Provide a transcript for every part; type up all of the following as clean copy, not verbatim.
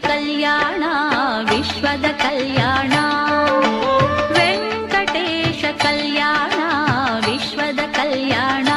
कल्याण विश्वद कल्याण वेंकटेश कल्याण विश्वद कल्याण।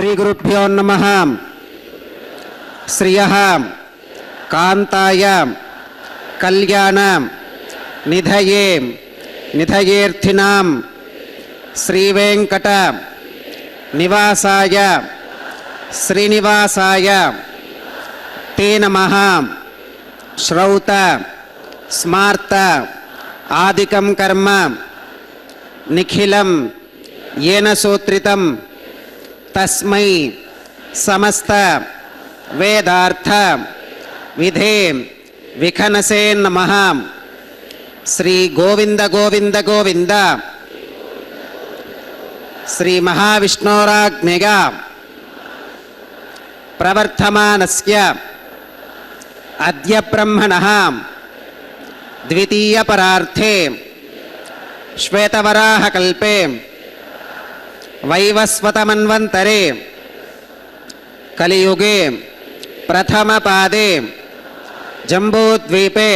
శ్రీగురుభ్యో నమః. శ్రియః కాంతాయ కళ్యాణ నిధయే నిధయేర్థినాం శ్రీవేంకట నివాసాయ శ్రీనివాసాయ తే నమః. శ్రౌత స్మార్త ఆదికం కర్మ నిఖిలం येन सूत्रितं तस्मै समस्त वेदार्थ विधे विखनसे नमः. श्री गोविंद गोविंद गोविंद श्री महाविष्णोराज्ञया प्रवर्तमानस्य अद्य ब्रह्मणः द्वितीय परार्थे श्वेतवराह कल्पे वैवस्वतमन्वन्तरे कलियुगे प्रथम पादे जम्बूद्वीपे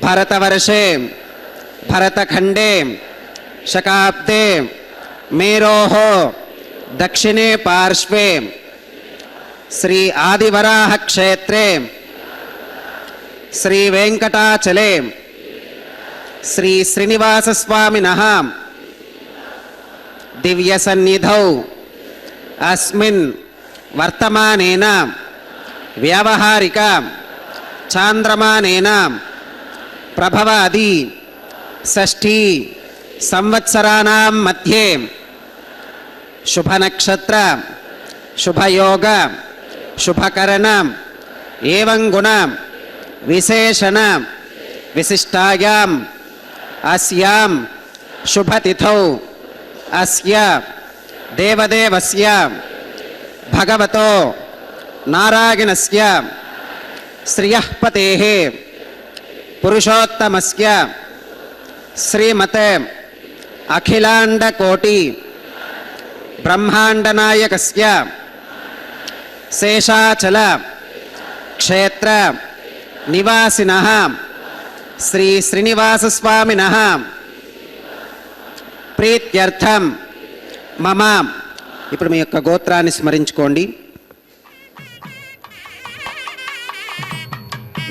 भरतवर्षे भरतखंडे शकाब्दे मेरोः दक्षिणे पार्श्वे श्री आदिवराह क्षेत्रे श्री वेंकटाचले श्री श्रीनिवास स्वामिनः दिव्य सन्निधौ अस्मिन् वर्तमानेन व्यावहारिक चांद्रमानेन प्रभवादि षष्ठी संवत्सराणां मध्ये शुभ नक्षत्र शुभ योग शुभकरण एवं गुण विशेषण विशिष्टायाम् अस्यां शुभतिथौ अस्य देवदेवस्य भगवतो नारायणस्य श्रियः पतेः पुरुषोत्तमस्य श्रीमते अखिलाण्डकोटि ब्रह्माण्डनायकस्य शेषाचल क्षेत्र निवासिनः श्री श्रीनिवास स्वामिनः ప్రీత్యర్థం మమ. ఇప్పుడు మీ యొక్క గోత్రాన్ని స్మరించుకోండి.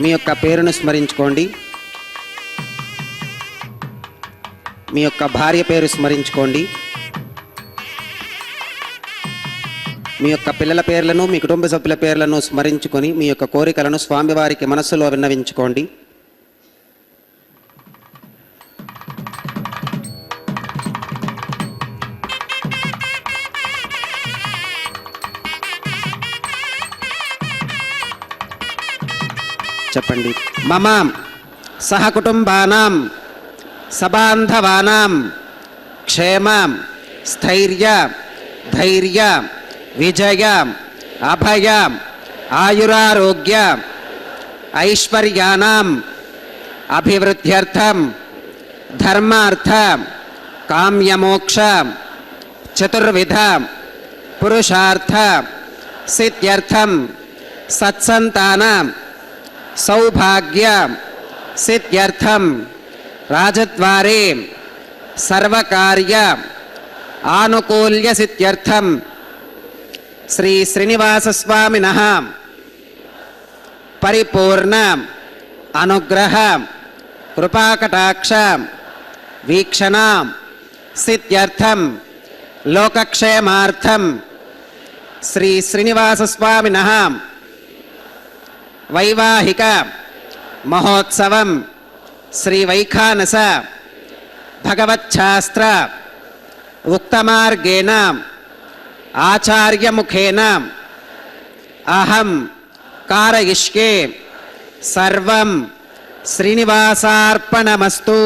మీ యొక్క పేరును స్మరించుకోండి. మీ యొక్క భార్య పేరు స్మరించుకోండి. మీ యొక్క పిల్లల పేర్లను మీ కుటుంబ సభ్యుల పేర్లను స్మరించుకొని మీ యొక్క కోరికలను స్వామివారికి మనస్సులో విన్నవించుకోండి. చెప్పండి. మమ సహకుటుంబానాం సబాంధవానాం క్షేమ స్థైర్య ధైర్య విజయ అభయ ఆయురారోగ్య ఐశ్వర్యానాం అభివృద్ధ్యర్థం ధర్మార్థ కామ్యమోక్ష చతుర్విధ పురుషార్థ సిద్ధ్యర్థం సత్సంతాన सौभाग्य सिद्ध्यर्थम राजद्वारे सर्वकार्य आनुकूल्य सिद्ध्यर्थम श्री श्रीनिवास स्वामिनः परिपूर्ण अनुग्रह कृपाकटाक्ष वीक्षण सिद्ध्यर्थम लोकक्षेमार्थम श्री श्रीनिवास स्वामिनः वैवाहिक महोत्सवं श्री वैखानस भगवच्छास्त्र उक्तमार्गेण आचार्य मुखेन अहं कारयिष्ये सर्वं श्रीनिवासार्पणमस्तु.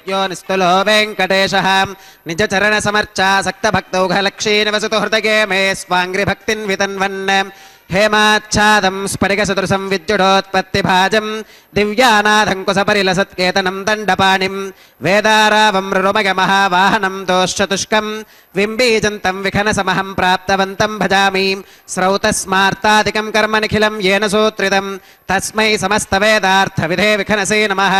नित्यो निस्तुलो वेङ्कटेशः निजचरणसमर्चासक्तभक्तौघलक्षी निवसतु हृदये मे स्वाङ्घ्रिभक्तिन् वितन्वन् हेमाच्छादं स्फटिकसदृशं विद्युडोत्पत्तिभाजं दिव्यानाथं कुसपरिलसत्केतनं दण्डपाणिं वेदारावं मृणुमयमहावाहनं दोश्चतुष्कं विम्बीजन्तं विखनसमहं प्राप्तवन्तं भजामि स्रौतस्मार्तादिकं कर्म निखिलं येन सूत्रितं तस्मै समस्तवेदार्थविधे विखनसे नमः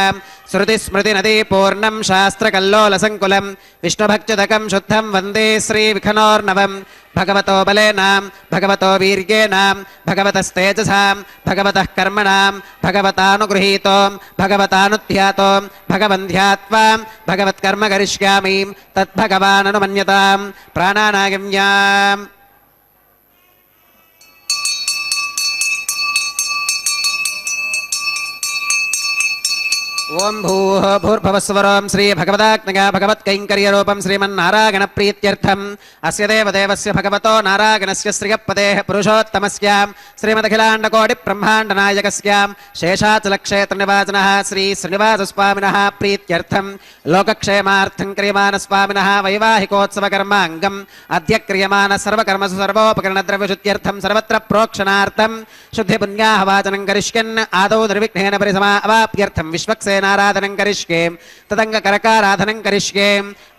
श्रुतिस्मृतिनदी पूर्णं शास्त्रकल्लोलसङ्कुलं विष्णुभक्त्युदकं शुद्धं वन्दे श्रीविखनोर्नवम् भगवतो बलेनां भगवतो वीर्येणां भगवतस्तेजसां भगवतः कर्मणां भगवतानुगृहीतो भगवतानुध्यातो भगवन्ध्यात्वा भगवत्कर्म करिष्यामि तद्भगवाननुमन्यतां प्राणानागम्याम् ओं भूः भूर्भुवस्वरं श्री भगवदात्मका भगवत्कैङ्कर्यरूपं श्रीमन्नारायणप्रीत्यर्थम् अस्य देवदेवस्य भगवतो नारायणस्य श्रियपदेः पुरुषोत्तमस्य श्रीमदखिलाण्डकोटिब्रह्माण्डनायकस्य शेषाचलक्षेत्रनिवासिनः श्री श्रीनिवासस्वामिनः प्रीत्यर्थं लोकक्षेमार्थं क्रियमाणस्वामिनः वैवाहिकोत्सवकर्माङ्गम् अद्य क्रियमाणः सर्वकर्मसु सर्वोपकरणद्रव्यशुद्ध्यर्थं सर्वत्र प्रोक्षणार्थं शुद्धिपुण्याहवाचनं करिष्यन् आदौ निर्विघ्नेन परिसमावाप्यर्थं विश्वक्सेनाराधनं करिष्ये तदङ्गकरकाराधनं करिष्ये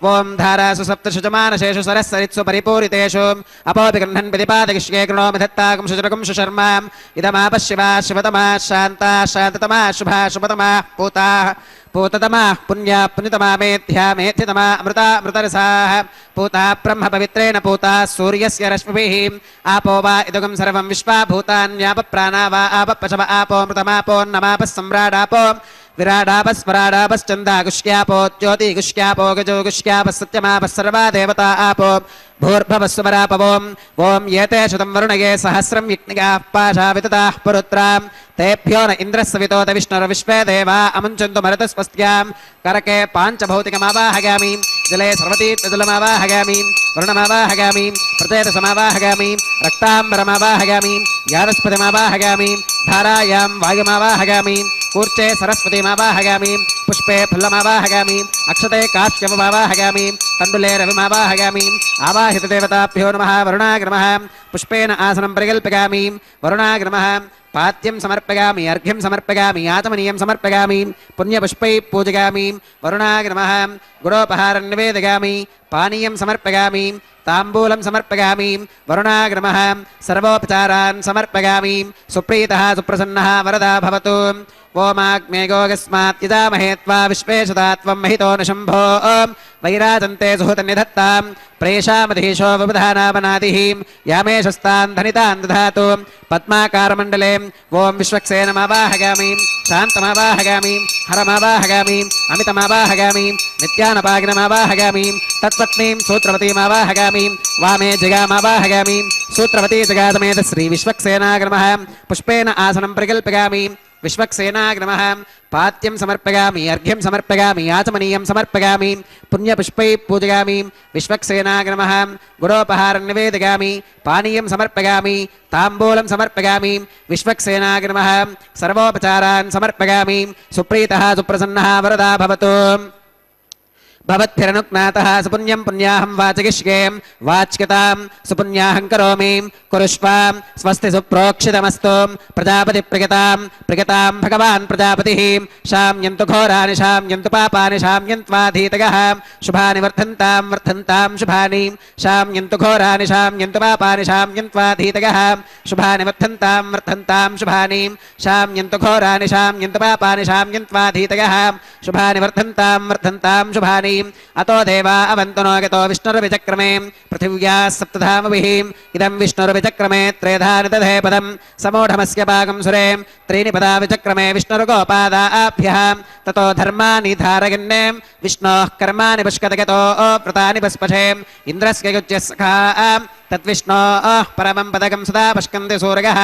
ओं धारासु सप्तशुजमानशेषु सरस्सरित्सु परिपूरितेषु अपोऽपि गृह्णन् प्रतिपादयिष्ये कृणोमि धत्ताकं शुचरकं शुशर्माम् इदमापः शिवा शिवतमा शान्ता शान्ततमा शुभा शुभतमा पूता पूततमा पुण्या पुण्यतमा मेध्या मेध्यतमा अमृता अमृतरसाः पूता ब्रह्म पवित्रेण पूता सूर्यस्य रश्मिभिः आपो वा इदुगं सर्वं विश्वा भूतान्यापप्राणा वा आपपशव आपो मृतमापोन्नमापः सम्राडापो विराडापस्वराडापश्चन्दागुष्यापो ज्योतिगुष्यापो गजोगुष्यापः सत्यमापः सर्वा देवता आपो भूर्भवस्वरापवों ओं येते शतं वरुणये सहस्रं यज्ञिकाः पाशा वितताः पुरुत्रां तेभ्यो न इन्द्रस्सवितोत विष्णुर्विश्वे देवा अमुञ्चन्तु मरुतस्वस्त्यां करके पाञ्चभौतिकमावाहयामि जले सर्वतीर्थजलमावाहयामि वरुणमावाहयामि प्रचेतसमावाहयामि रक्ताम्बरमावाहयामि यानस्पतिमावाहयामि धारायां वायुमावाहयामि कूर्चे सरस्वतीमावाहयामि पुष्पे फुल्लमावाहयामि अक्षते काश्यपमावाहयामि तण्डुले रविमावाहयामि आवाहितदेवताभ्यो नमः वरुणाय नमः पुष्पेन आसनं परिकल्पयामि वरुणाय नमः पाद्यं समर्पयामि अर्घ्यं समर्पयामि आचमनीयं समर्पयामि पुण्यपुष्पैः पूजयामि वरुणाय नमः गुडोपहारं निवेदयामि पानीयं समर्पयामि ताम्बूलं समर्पयामि वरुणाय नमः सर्वोपचारान् समर्पयामि सुप्रीतः सुप्रसन्नः वरदा भवतु ओमाग्मेगोगस्मात् यजामहे त्वा विश्वेशदा त्वं महितो न शम्भो वैराजन्ते सुहृतनिधत्तां प्रेषामधीशो विबुधानावनादिः यामेशस्तान् धनितान् दधातु पद्माकारमण्डले ओं विश्वक्सेनमावाहयामि शान्तमावाहयामि हरमावाहयामि अमितमावाहयामि नित्यानपागिनमावाहयामि तत्पत्नीं सूत्रवतीमावाहयामि वामे जगामावाहयामि सूत्रवती जगासमेत श्री विश्वक्सेनाय नमः पुष्पेन आसनं परिकल्पयामि विश्वक्सेनाय नमः पाद्यं समर्पयामि अर्घ्यं समर्पयामि आचमनीयं समर्पयामि पुण्यपुष्पैः पूजयामि विश्वक्सेनाय नमः गुडोपहारं निवेदयामि पानीयं समर्पयामि ताम्बूलं समर्पयामि विश्वक्सेनाय नमः सर्वोपचारान् समर्पयामि सुप्रीतः सुप्रसन्नः वरदा भवतु भवद्भिरनुज्ञातः सुपुण्यं पुण्याहं वाचयिष्ये वाच्यतां सुपुण्याहं करोमि कुरुष्वां स्वस्ति सुप्रोक्षितमस्तु प्रजापतिप्रियतां प्रियतां भगवान् प्रजापतिः शाम्यन्तु घोराणि शाम्यन्तु पापानि शाम्यन्त्वाधीतयः शुभानि वर्धन्तां वर्धन्तां शुभानि शाम्यन्तु घोराणि शाम्यन्तु पापानि शाम्यन्त्वाधीतयः शुभानि वर्धन्तां वर्धन्तां शुभानि शाम्यन्तु घोराणि शाम्यन्तु पापानि शाम्यन्त्वाधीतयः शुभानि वर्धन्तां वर्धन्तां शुभानि अतो देवा अवन्तु नो गतो विष्णुर्विचक्रमे पृथिव्याः सप्तधामभिः इदं विष्णुर्विचक्रमे त्रेधानि दधे पदं समूढमस्य पाकं सुरे त्रीणि पदा विचक्रमे विष्णुर्गोपादाभ्यः ततो धर्माणि धारयन्ने विष्णोः कर्माणि पुष्कतगतो व्रतानि पुष्पशे इन्द्रस्य युज्यः सखा तद्विष्णोः परमं पदकं सदा पश्कन्ति सूरयः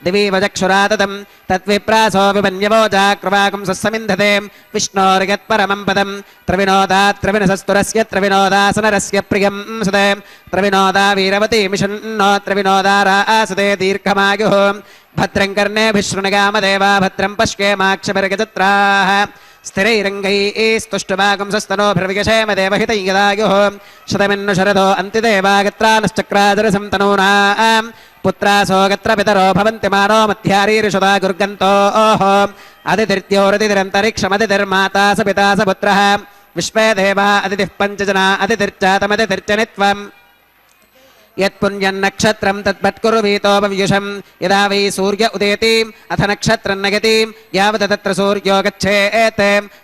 दिवि वचक्षुराततं तद्विप्रासो विमन्यवो जाक्रवाकं सस्समिन्धते विष्णोर्यत्परमं पदं त्रविनोदात् त्रविनसस्तुरस्य त्रविनोदासनरस्य प्रियं सुते त्रविनोदा वीरवती मिषन्नो त्रविनोदारा आसते दीर्घमायुः भद्रं कर्णेभिः शृणुयामदेवा भद्रं पश्येमाक्षभिर्गजत्राः स्थिरैरङ्गैस्तुष्टुवागुंसस्तनोभिर्विगशेम देवहितैगदायुः शतमिन्नु शरदो अन्तिदेवागत्रानश्चक्रादुरसं तनूनाम् पुत्रासो गत्र पितरो भवन्ति मानो मध्यारीरिषदा गुर्गन्तोः अदितिर्द्योरतिरन्तरिक्षमदितिर्माता स पिता स पुत्रः विश्वे देवा अदितिः पञ्चजना अदितिर्चातमदितिर्चनित्वम् यत्पुण्यन्नक्षत्रं तद्वत्कुर्वीतोपव्युषं यदा वै सूर्य उदेति अथ नक्षत्रं नगति यावत् तत्र सूर्यो गच्छेत्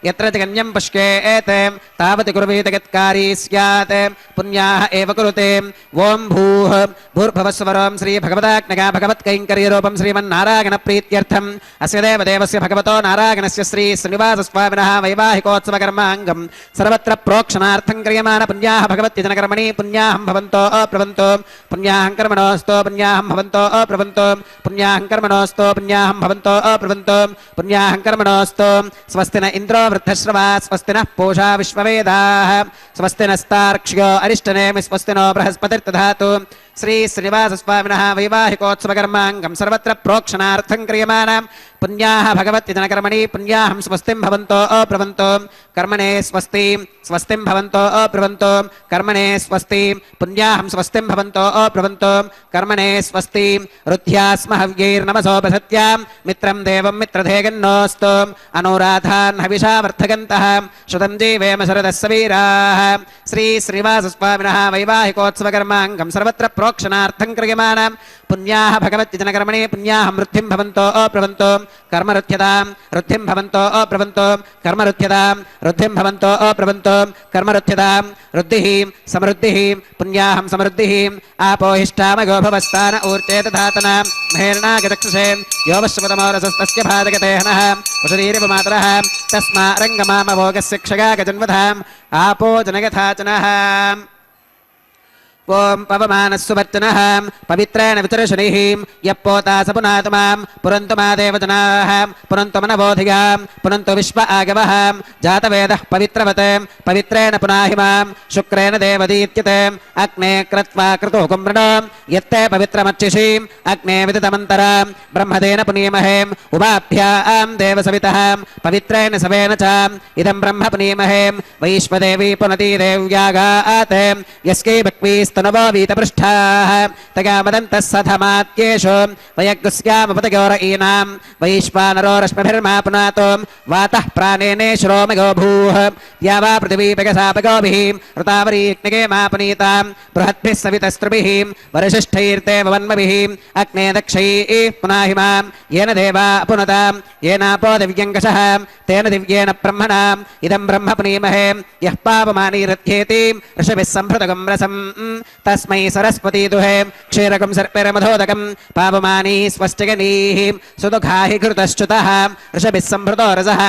यत्र जगन्यं पश्येत् तावत् कुर्वीत यत्कारी स्यात् पुण्याः एव कुरुते ॐ भूः भूर्भुवस्वरं श्रीभगवदाज्ञया भगवत्कैङ्कर्यरूपं श्रीमन्नारायणप्रीत्यर्थम् अस्य देवदेवस्य भगवतो नारायणस्य श्रीश्रीनिवासस्वामिनः वैवाहिकोत्सवकर्माङ्गं सर्वत्र प्रोक्षणार्थं क्रियमाण पुण्याः भगवत्यजनकर्मणि पुण्याहं भवन्तो अप्रवन्तो पुण्याहं कर्मणोऽस्तो पुण्याहं भवन्तो अप्रवन्तो पुण्याहं कर्मणोऽस्तो पुण्याहं भवन्तो अप्रवन्तो पुण्याहं कर्मणोऽस्तो स्वस्ति न इन्द्रो वृद्धश्रवा स्वस्ति नः पूषा विश्ववेदाः स्वस्ति नस्तार्क्ष्यो अरिष्टनेमि स्वस्ति नो बृहस्पतिर्दधातु श्री श्रीनिवासस्वामिनः वैवाहिकोत्सवकर्माङ्गं सर्वत्र प्रोक्षणार्थं क्रियमाणां पुण्याः भगवत्यजनकर्मणि पुण्याहं स्वस्तिं भवन्तो अप्रवन्तो कर्मणे स्वस्ति स्वस्तिं भवन्तो अप्रवन्तो कर्मणे स्वस्ति पुण्याहं स्वस्तिं भवन्तो अप्रवन्तो कर्मणे स्वस्ति रुद्ध्यास्म हव्यैर्नमसोपसत्यां मित्रं देवं मित्रधेगन्नोऽस्तु अनुराधान् हविषा वर्धगन्तः श्रुतं जीवेम शरदः सवीराः श्री श्रीनिवासस्वामिनः वैवाहिकोत्सवकर्माङ्गं सर्वत्र प्रोक्षणार्थं क्रियमाणां पुण्याः भगवत्यजनकर्मणि पुण्याहं वृद्धिं भवन्तो अप्रवन्तो कर्मरुध्यतां वृद्धिं भवन्तो अप्रवन्तो कर्मरुध्यतां वृद्धिं भवन्तो अप्रवन्तो कर्मरुध्यतां वृद्धिः समृद्धिः पुण्याहं समृद्धिः आपोहिष्ठामगो भवस्तान ऊर्जे दधातना महेर्णागचक्षुषे योवश्वतमोरसस्तस्य भादगतेहनः वसुधीरिव मातरः तस्मा रङ्गमामभोगस्य क्षगागजन्वधाम् आपो जनगथाचनः ओं पवमानस्सुवर्चनः पवित्रेण वितरशनिः यप्पोता स पुनातुमां पुरन्तु मा देवजनाः पुनन्तु मनबोधिगां पुनन्तु विश्व आगवः जातवेदः पवित्रवत् पवित्रेण पुनाहि मां शुक्रेण देवदीत्यते अग्ने क्रत्वा क्रतुः कुम्भृणो यत्ते पवित्रमर्चिषीम् अग्ने विदितमन्तरां ब्रह्मदेन पुनीमहे उभाभ्यां देवसवितः पवित्रेण सवेन च इदं ब्रह्म पुनीमहे वैश्वदेवी पुनती देव्यागात् यस्कै भक्वीस्तनवो वीतपृष्ठाः तगामदन्तः सधमात्येषु वयग्स्यामपतगौरईनां वैश्वानरो रश्मिभिर्मा पुनातो वातः प्राणेने श्रोमगो भूः या वा पृथिवीपगसापगोभिः ऋतावरीग्निगे मा पुनीतां बृहद्भिः सवितस्त्रुभिः वरशिष्ठैर्ते वन्मभिः अग्ने दक्षैः पुनाहिमां येन देवा पुनतां येनापो दिव्यङ्कषः तेन दिव्येन ब्रह्मणाम् इदं ब्रह्म पुनीमहे यः पावमानीरथ्येति ऋषभिः सम्भृतकं रसम् तस्मै सरस्वती दुहे क्षीरकं सर्पिरमधोदकं पावमानी स्वस्तिगनीः सुदुःखाहि घृतश्च्युतः ऋषभिः सम्भृतो रसः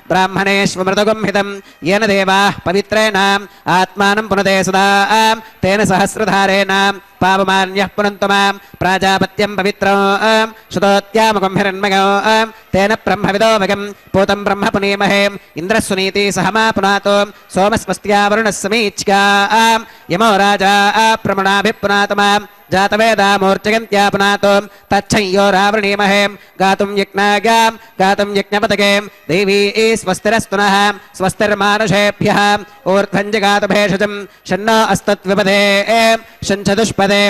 ब्राह्मणेष्वमृतगं हितं येन देवाः पवित्रेण आत्मानं पुनते सदा तेन सहस्रधारेण पावमान्यः पुनन्तु मां प्राजापत्यं पवित्रं श्रुतोत्यामुखं हिरण्मयो तेन ब्रह्मविदोमगं पूतं ब्रह्म पुनीमहे इन्द्रः सुनीति सह मा पुनातो सोमस्वस्त्या वरुणः समीच्या यमो राजा प्रमणाभिः पुनातु मां जातवेदामूर्चगन्त्या पुनातो तच्छंयो रावणीमहे गातुं यज्ञागां गातुं यज्ञपतगे देवी स्वस्तिरस्तु नः स्वस्तिर्मानुषेभ्यः ऊर्ध्वञ्जगातभेषजं शन्नो अस्तत्विपदे शञ्चतुष्पदे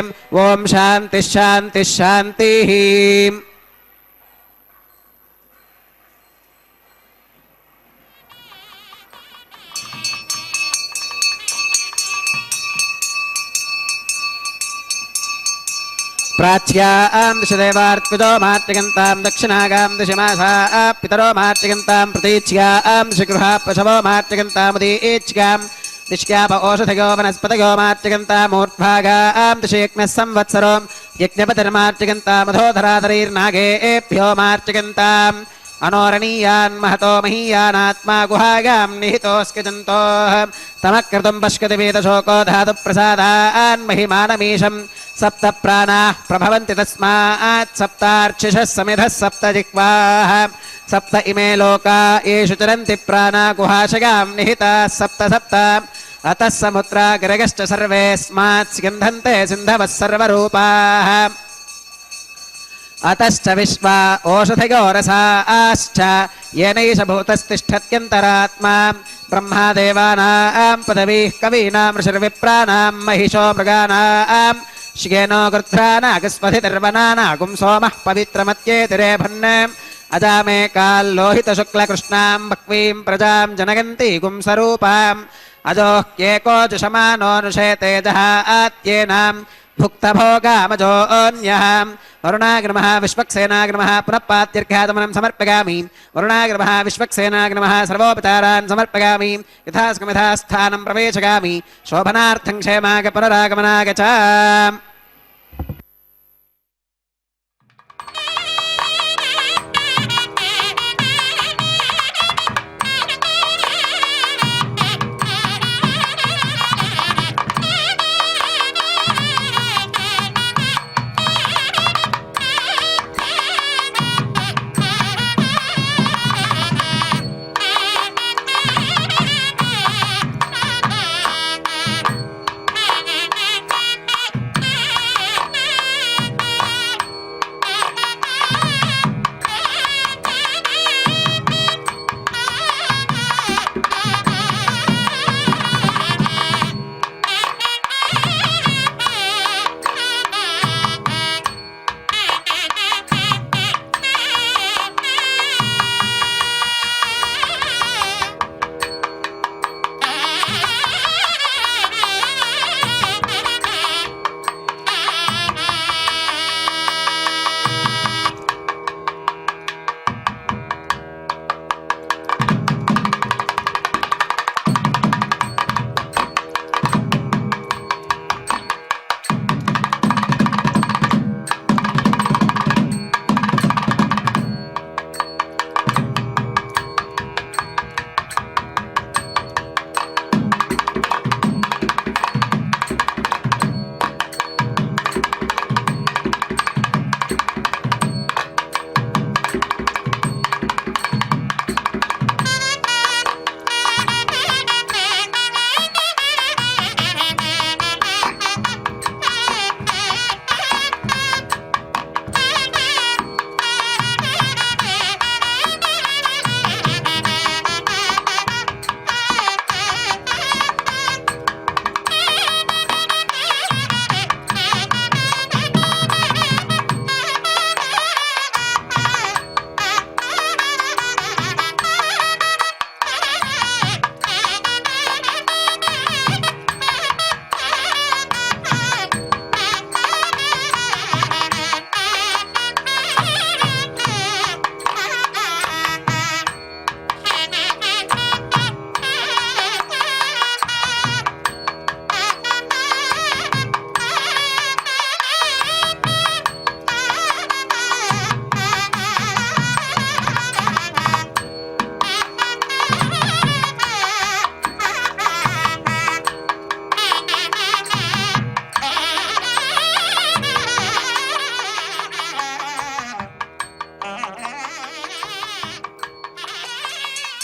ॐ शान्तिः शान्तिः शान्तिः। प्राच्यां दिशदेवार्पितो मातृगन्तां दक्षिणागां दिशमासा पितरो मातृगन्तां प्रतीच्यां दिशगृहा पशवो मातृगन्तामुदीच्यां दिश्याप ओषधयो वनस्पतयो मातृगन्तामूर्ध्वागां दिशयज्ञः संवत्सरो यज्ञपतिर्मातृगन्तामधोधराधरैर्नागेभ्यो मातृगन्ताम् अनोरणीयान् महतो महीयानात्मा गुहागां निहितोऽस्कजन्तोः तमक्रतुं पश्यति वेदशोको धातुप्रसादान् महिमानमीशं सप्त प्राणाः प्रभवन्ति तस्मात् सप्तार्चिषः समिधः सप्त जिह्वाः सप्त इमे लोका येषु चरन्ति प्राणा गुहाशगां निहिताः सप्त सप्त अतः समुद्रा गिरगश्च सर्वेऽस्मात् स्यन्धन्ते सिन्धवः सर्वरूपाः अतश्च विश्वा ओषधयोरसाश्च येनैष भूतस्तिष्ठत्यन्तरात्मा ब्रह्मादेवानां पदवीः कवीनां ऋषिर्विप्राणां महिषो मृगाणां श्येनो गृध्रानागस्वधिर्वनानागुं सोमः पवित्रमत्येतिरेभन् अजामे काल्लोहितशुक्लकृष्णां बह्वीं प्रजां जनयन्ति गुंसरूपाम् अजोह्येको जुषमानोऽनुषेते जहात्येनां भुक्तभोगामजोऽन्यः वरुणाग्रमः विश्वक्सेनाग्रमः पुनः पात्यर्घ्यातमनं समर्पयामि वरुणाग्रमः विश्वक्सेनाग्रमः सर्वोपचारान् समर्पयामि यथास्थानं प्रवेशयामि शोभनार्थं क्षेमाग पुनरागमनाग च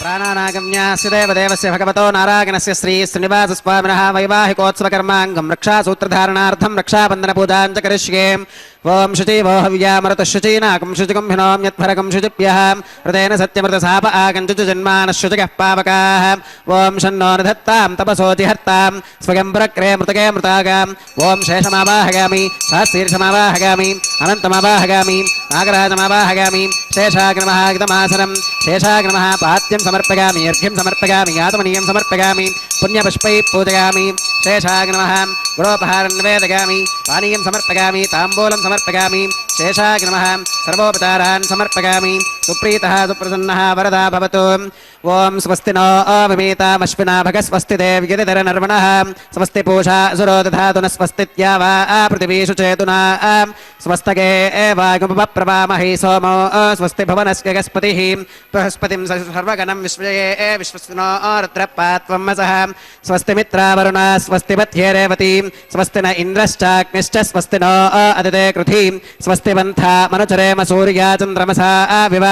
प्राणानागम्यास्य देवदेवस्य भगवतो नारायणस्य श्री श्रीनिवासस्वामिनः वैवाहिकोत्सवकर्माङ्गं रक्षासूत्रधारणार्थं रक्षाबन्धनपूजां च करिष्ये ओम शुचिवो हव्यामृतः शुचीनाकं शुचिकं हिनोम्यत्फरकं शुचिभ्यः हृदेन सत्यमृतसाप आगञ्जुजन्मानः शुचिकः पावकाः ओम शन्नो निधत्तां तपसोऽजिहर्तां स्वयंवरक्रे मृतके मृतागाम् ओम शेषमावाहयामि सहस्रीर्षमावाहयामि अनन्तमावाहयामि नागराजमावाहयामि शेषाग्नमहागितमासनं शेषाग्नमः पात्यं समर्पयामि अर्घ्यं समर्पयामि आत्मनीयं समर्पयामि पुण्यपुष्पैः पूजयामि शेषाग्नमः गुरोपहारं निवेदयामि पानीयं समर्पयामि ताम्बूलं समर्पयामि शेषाग्नमः सर्वोपचारान् समर्पयामि सुप्रीतः सुप्रसन्नः वरदा भवतु ओम स्वस्ति नो अविमीतामश्विना भगस्वस्ति देव्यतिधरनर्वणः स्वस्ति पूषा असुरो दधातु न स्वस्तित्या वा पृथिवीषु चेतुना स्वस्तके एवागुपप्रवामहि सोमो स्वस्ति भुवनस्य गस्पतिः बृहस्पतिं सर्वगणं विश्वये विश्वस्तिनो रुद्रपात्वं वसः स्वस्ति मित्रावरुणा स्वस्ति पथ्ये रेवती स्वस्ति न इन्द्रश्चाग्निश्च स्वस्ति नो अदिते कृधि स्वस्ति पन्था मनुचरेम सूर्या चन्द्रमसा विव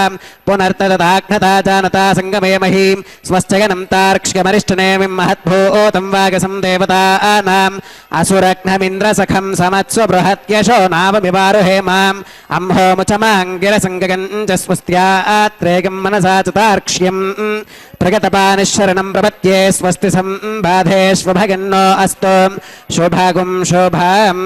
पुनर्तदाघ्नता जानता संगमे मही स्वस्त्यगनं तार्क्ष्यमरिष्टनेमिं महद्भूतं वागसं देवतानाम् असुरघ्नमिन्द्रसखं समत्स्व बृहत्यशो नावमिवारुहे माम् अम्होमुचमाङ्गिरसङ्गगं च स्वस्त्यात्रेगं मनसा च तार्क्ष्यम् प्रगतपानिशरणं प्रपद्ये स्वस्ति सम्बाधेष्वभगन्नो अस्तु शुभागुं शुभम्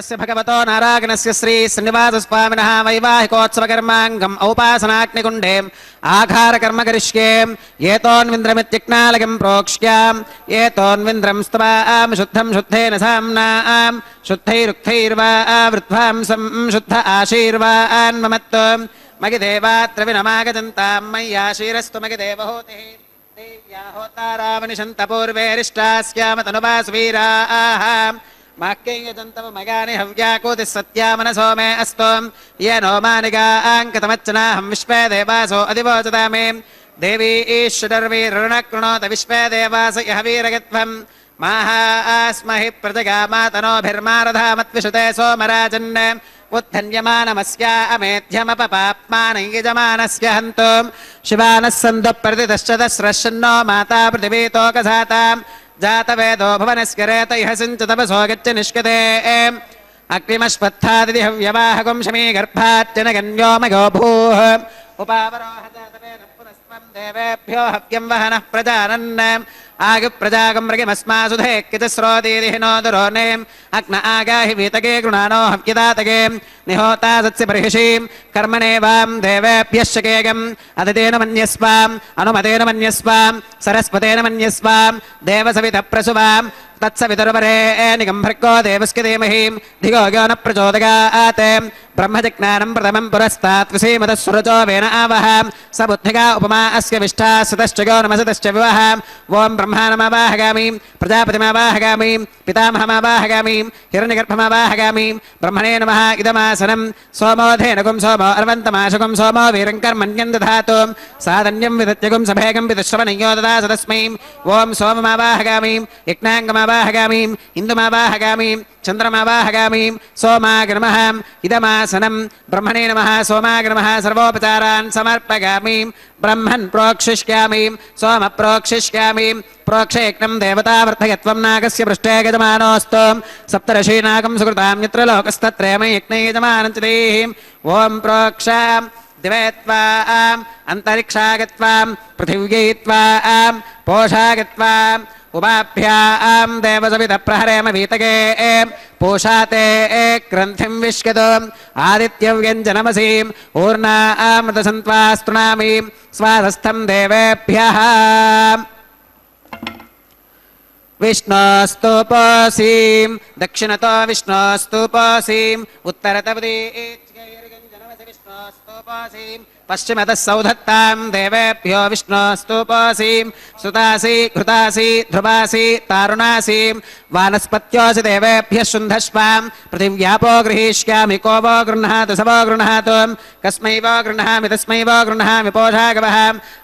श्रीमतस्य भगवतो नारायणस्य श्री श्रीनिवासस्वामिनः वैवाहिकोत्सवकर्माङ्गम् औपासनाग्निकुण्डे आघारकर्म करिष्ये एतोऽन्विन्द्रमित्यक्नालकं प्रोक्ष्याम् एतोऽन्विन्द्रं स्तवाम् शुद्धं शुद्धेन साम्नाम् शुद्धैरुक्थैर्वा वृद्ध्वांसं शुद्ध आशीर्वान् ममत्व मगि देवात्र विनमागजन्तां मय्याशीरस्तु मगि देवहूतिः देव्या होतारावनिशन्त पूर्वेरिष्टास्याम तनुवासुवीराः माक्ययजन्तव मगानि हव्याकूतिः सत्या मनसो मे अस्तु येनो मानिगाङ्कतमच्चनाहं विश्वे देवासो अधिवोचता मे देवी ईश्वरवीरुणकृणोत विश्वे देवास यः वीरगत्वम् माहास्महि प्रजगामातनोभिर्मारधामत्विषुते सोमराजन् उत्थन्यमानमस्या अमेध्यमपपाप्मानयजमानस्य हन्तु शिवानः सन्तु प्रतिदश्च दस्रश्नो माता पृथिवीतोकसाताम् जातवेदो भुवनस्य रेत इह सिञ्च तपसो गच्छ निष्कते अग्निमश्वत्थादिति हव्यवाहकं शमी गर्भाच्चनगन्यो मयो भूः उपावरोह जातवेन पुनस्त्वं देवेभ्यो हव्यं वहनः प्रजानन् आगप्रजागं मृगिमस्मासुधे किचस्रोदीदिहिनो दुरोनेम् अग्न आगाहि वीतके गृणानो हव्यदातके निहोता सत्स्य बर्हिषीं कर्मणे वां देवेभ्यः शकेगम् अदितेन मन्यस्वाम् अनुमतेन मन्यस्वाम् सरस्वतेन मन्यस्वाम् देवसवितप्रसुवाम् तत्सवितुर्वरे निगम्भर्गो देवस्य धीमहि धियो यो न प्रचोदयात् ब्रह्मजिज्ञानं प्रथमं पुरस्तात् विसीमतः सुरजो वेन आवह स बुद्धिगा उपमा अस्य विष्ठा सुतश्च यो नमसतश्च विवह ॐ ब्रह्माणमावाहगामि प्रजापतिमावाहगामि पितामहमावाहगामि हिरण्यगर्भमावाहगामि ब्रह्मणे नमः इदमासनं सोमोधेनकुं सोमो अर्वन्तमाशुकुं सोमो वीरं कर्मण्यं दधातु साधन्यं विदत्यकुं सभेगं विदुश्रवणयो ददास तस्मै ॐ सोममावाहगामि यज्ञाङ्गमावाहगामि इन्दुमावाहगामि चन्द्रमावाहगामि सोमाय नमः इदमासनं ब्रह्मणे नमः सोमाय नमः सर्वोपचारान् समर्पयामि ब्रह्मन् प्रोक्षिष्यामि सोम प्रोक्षिष्यामि प्रोक्षेक्नं देवतावर्धयत्वं नागस्य पृष्ठे यजमानोऽस्तु सप्तर्षीनागं सुकृतां यत्र लोकस्तत्रयमं यज्ञे यजमानं च देहि ॐ प्रोक्ष दिवे त्वाम् अन्तरिक्षागत्वाम् पृथिव्यै पोषागत्वाम् उपाभ्याम् देवसवितप्रहरेम वीतके पोषाते ग्रन्थिं विश्यतु आदित्यव्यञ्जनमसीम् ऊर्णामृतसन्त्वास्तृणामि स्वाधस्थं देवेभ्यः विष्णोस्तुपोऽसीम् दक्षिणतो विष्णोस्तुपोऽसीम् उत्तरतवदीच्यैर्गञ्जनमसि विष्णोस्तुपोऽसीम् पश्चिमतः सौधत्तां देवेभ्यो विष्णोस्तुपोऽसीम् सुतासि घृतासि ध्रुवासि तारुणासि वानस्पत्योऽसि देवेभ्यः शुन्धस्वाम् पृथिव्यापो गृहीष्यामि को वो गृह्णातु स वो गृह्णातु कस्मै वो गृह्णामि तस्मै वो गृह्णामि पोषागवः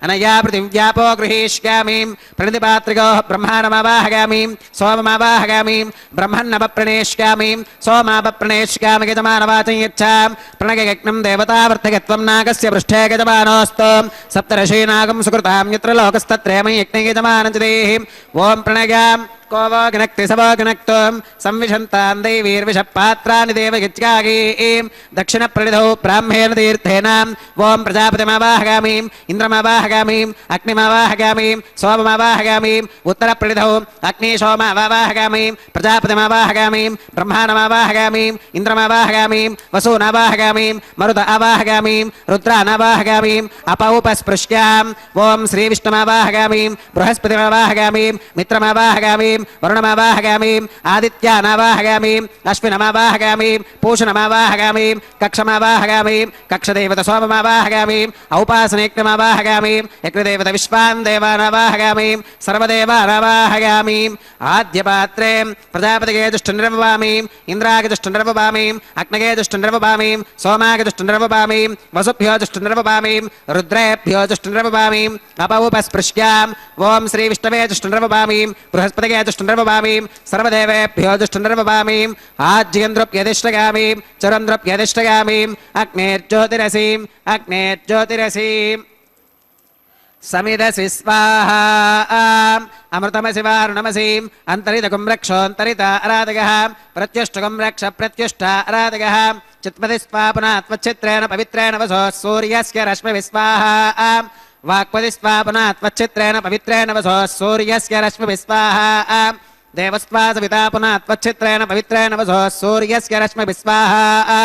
अनया पृथिव्यापो गृहीष्यामि प्रणितिपात्रिकोः ब्रह्माणमावाहगामि सोममावाहगामि ब्रह्मन्नवप्रणेष्यामि सोमावप्रणेष्यामि यजमानवाचं यच्छां प्रणगयज्ञं देवतावर्धकत्वं नागस्य पृष्ठे गजमानोऽस्तु सप्तर्षीनागं सुकृतां यत्र लोकस्तत्रयमं यज्ञे यजमानं च देहि ॐ प्रणगाम् को वो गणक्ति स वो गणक्तुं संविशन्तां दैवीर्विषपात्राणि देवगित्यागीं दक्षिणप्रणिधौ ब्राह्मेण तीर्थेन ॐ प्रजापतिमावाहगामि इन्द्रमावाहगामि अग्निमावाहगामि सोममावाहगामि उत्तरप्रणिधौ अग्निशोमावाहगामि प्रजापतिमावाहगामि ब्रह्माणमावाहगामि इन्द्रमावाहगामि वसूनावाहगामि मरुत आवाहगामि रुद्रानावाहगामि अपौपस्पृश्याम् ॐ श्रीविष्णुमावाहगामि बृहस्पतिमावाहगामि मित्रमावाहगामि वरुणमावाहगामि आदित्यानावाहगामि अश्विनमावाहगामि पूषणमावाहगामि कक्षमावाहगामि कक्षदेवत सोममावाहगामि औपासनेक्यमावाहगामि यज्ञदेवत विश्वान् देवानावाहगामि सर्वदेवानावाहगामि आद्यपात्रे प्रजापतिगे दुष्टनिर्वपामि इन्द्रागे दुष्टनिर्वपामि अग्नगे दुष्टनिर्वपामि सोमागे दुष्टनिर्वपामि वसुभ्यो दुष्टनिर्वपामि रुद्रेभ्यो दुष्टनिर्वपामि अपौपस्पृश्याम् ॐ श्रीविष्णवे दुष्टनिर्वपामि बृहस्पतिगे दुष्टनिर्वपामि सर्वदेवेभ्यो दुष्टनिर्वपामि आज्यन्द्रप्यधिष्ठगामि चरन्द्रप्यधिष्ठगामि अग्नेर्ज्योतिरसीम् अग्नेर्ज्योतिरसीम् समिदसि स्वाहा अमृतमसि वारुणमसीम् अन्तरितकुं रक्षोऽन्तरिता आराधकः प्रत्युष्टकुं रक्ष प्रत्युष्ट आराधकः चित्पति स्वा पुनः त्वच्छित्रेण पवित्रेण वसो सूर्यस्य रश्मिभिः स्वाहा वाक्पति स्वा पुनः त्वच्छित्रेण पवित्रेण वसो सूर्यस्य रश्मिभिः स्वाहा देवस्त्वा सविता पुनः त्वच्छित्रेण पवित्रेण वसो सूर्यस्य रश्मिभिः स्वाहा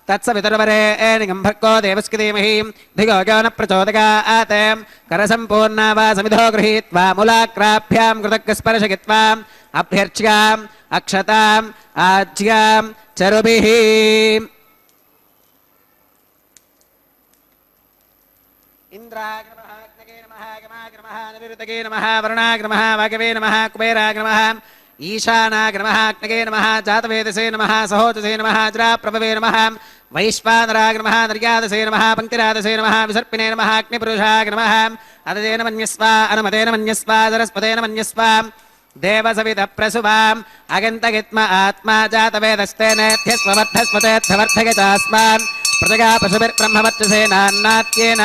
तत्सवितुर्वरेण्यं भर्गो देवस्य धीमहि धियो यो न प्रचोदयात् करसम्पूर्णा वा समिधो गृहीत्वा मूलाग्राभ्यां कृतज्ञस्पर्शयित्वा अभ्यर्च्याम् अक्षताम् आज्यां चरुभिः इंद्राय नमः अग्नये नमः यमाय नमः निरुतये नमः वरुणाय नमः वागवे नमः कुबेराय नमः ईशानाय नमः अग्नये नमः जातवेदसे नमः सहोजसे नमः अजराप्रभवे नमः वैश्वानराय नमः निर्यादसे नमः पंक्तिरादसे नमः विसर्पिणे नमः अग्निपुरुषाय नमः अददेन मन्यस्वा अनुमतेन मन्यस्वा सरस्वतेन मन्यस्वा देवसवितप्रसुवाम् अगन्तगित्म आत्मा जातवेदस्तेनेत्यस्ववर्धस्वतेऽर्थवर्धगतास्मान् प्रजगा पशुभिर्ब्रह्मवर्चसेनान्नात्येन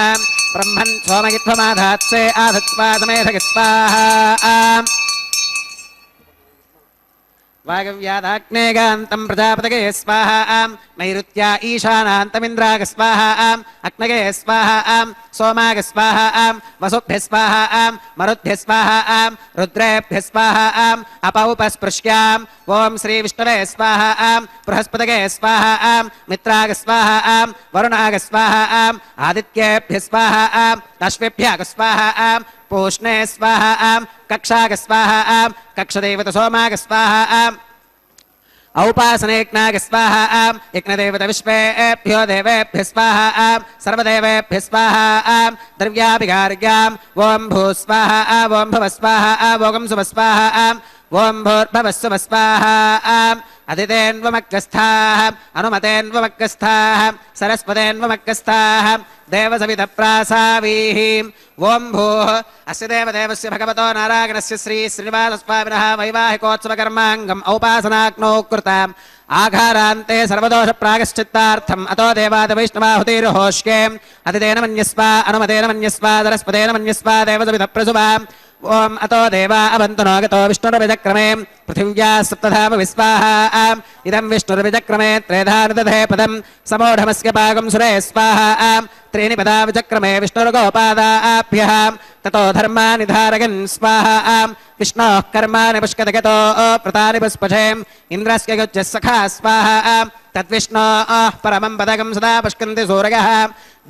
ब्रह्मन् सोमगित्वमाधात्से आधत्स्वा समेधगित्वाहा वागव्यादाग्नेगान्तं प्रजापतये स्वाहा नैऋत्या ईशानान्तमिन्द्राग स्वाहा अग्नये स्वाहा सोमाग स्वाहा वसुभ्यः स्वाहा मरुद्भ्यः स्वाहा रुद्रेभ्यः स्वाहा अपौपस्पृश्याम् ॐ श्री विष्णवे स्वाहा बृहस्पतये स्वाहा मित्राग स्वाहा वरुणाग स्वाहा आदित्येभ्यः स्वाहा अश्वेभ्यः स्वाहा पूष्णे स्वाहा कक्षाग स्वाहा कक्षदेवत सोमाग स्वाहा औपासनेज्ञाग स्वाहा यज्ञदेवत विश्वेभ्यो देवेभ्यः स्वाहा सर्वदेवेभ्यः स्वाहा द्रव्याभिगार्याम् ॐ भूः स्वाहा ॐ भुवः स्वाहा ॐ सुवः स्वाहा ॐ भूर्भुवः सुवः स्वाहा अदितेन्वमग्गस्थाः अनुमतेन्वमग्गस्थाः सरस्वतेन्वमग्गस्थाः देवसवितप्रासावीः ॐ भूः अस्य देवदेवस्य भगवतो नारायणस्य श्री श्रीनिवासस्वामिनः वैवाहिकोत्सवकर्माङ्गम् औपासनाग्नौ कृताम् आघारान्ते सर्वदोषप्रायश्चित्तार्थम् अतो देवादिवैष्णवाहुतिर्होष्ये अदितेन मन्यस्वा अनुमतेन मन्यस्वा सरस्वतेन मन्यस्वा देवसवितप्रसुवाम् ओम अतो देवा अवन्तु नो गतो विष्णुर्विजक्रमे पृथिव्या सप्तधाम विस्वाहा इदं विष्णुर्विजक्रमे त्रेधा निदधे पदं समोढमस्य पागं सुरे स्वाहा त्रीणि पदा विचक्रमे विष्णुर्गोपादाभ्यः ततो धर्मानि धारयन् स्वाहा विष्णोः कर्माणि पुष्कतगतो प्रतानि पुष्पशेम् इन्द्रस्य युज्यः सखा स्वाहा तद्विष्णोः परमं पदकं सदा पुष्कन्ति सूरयः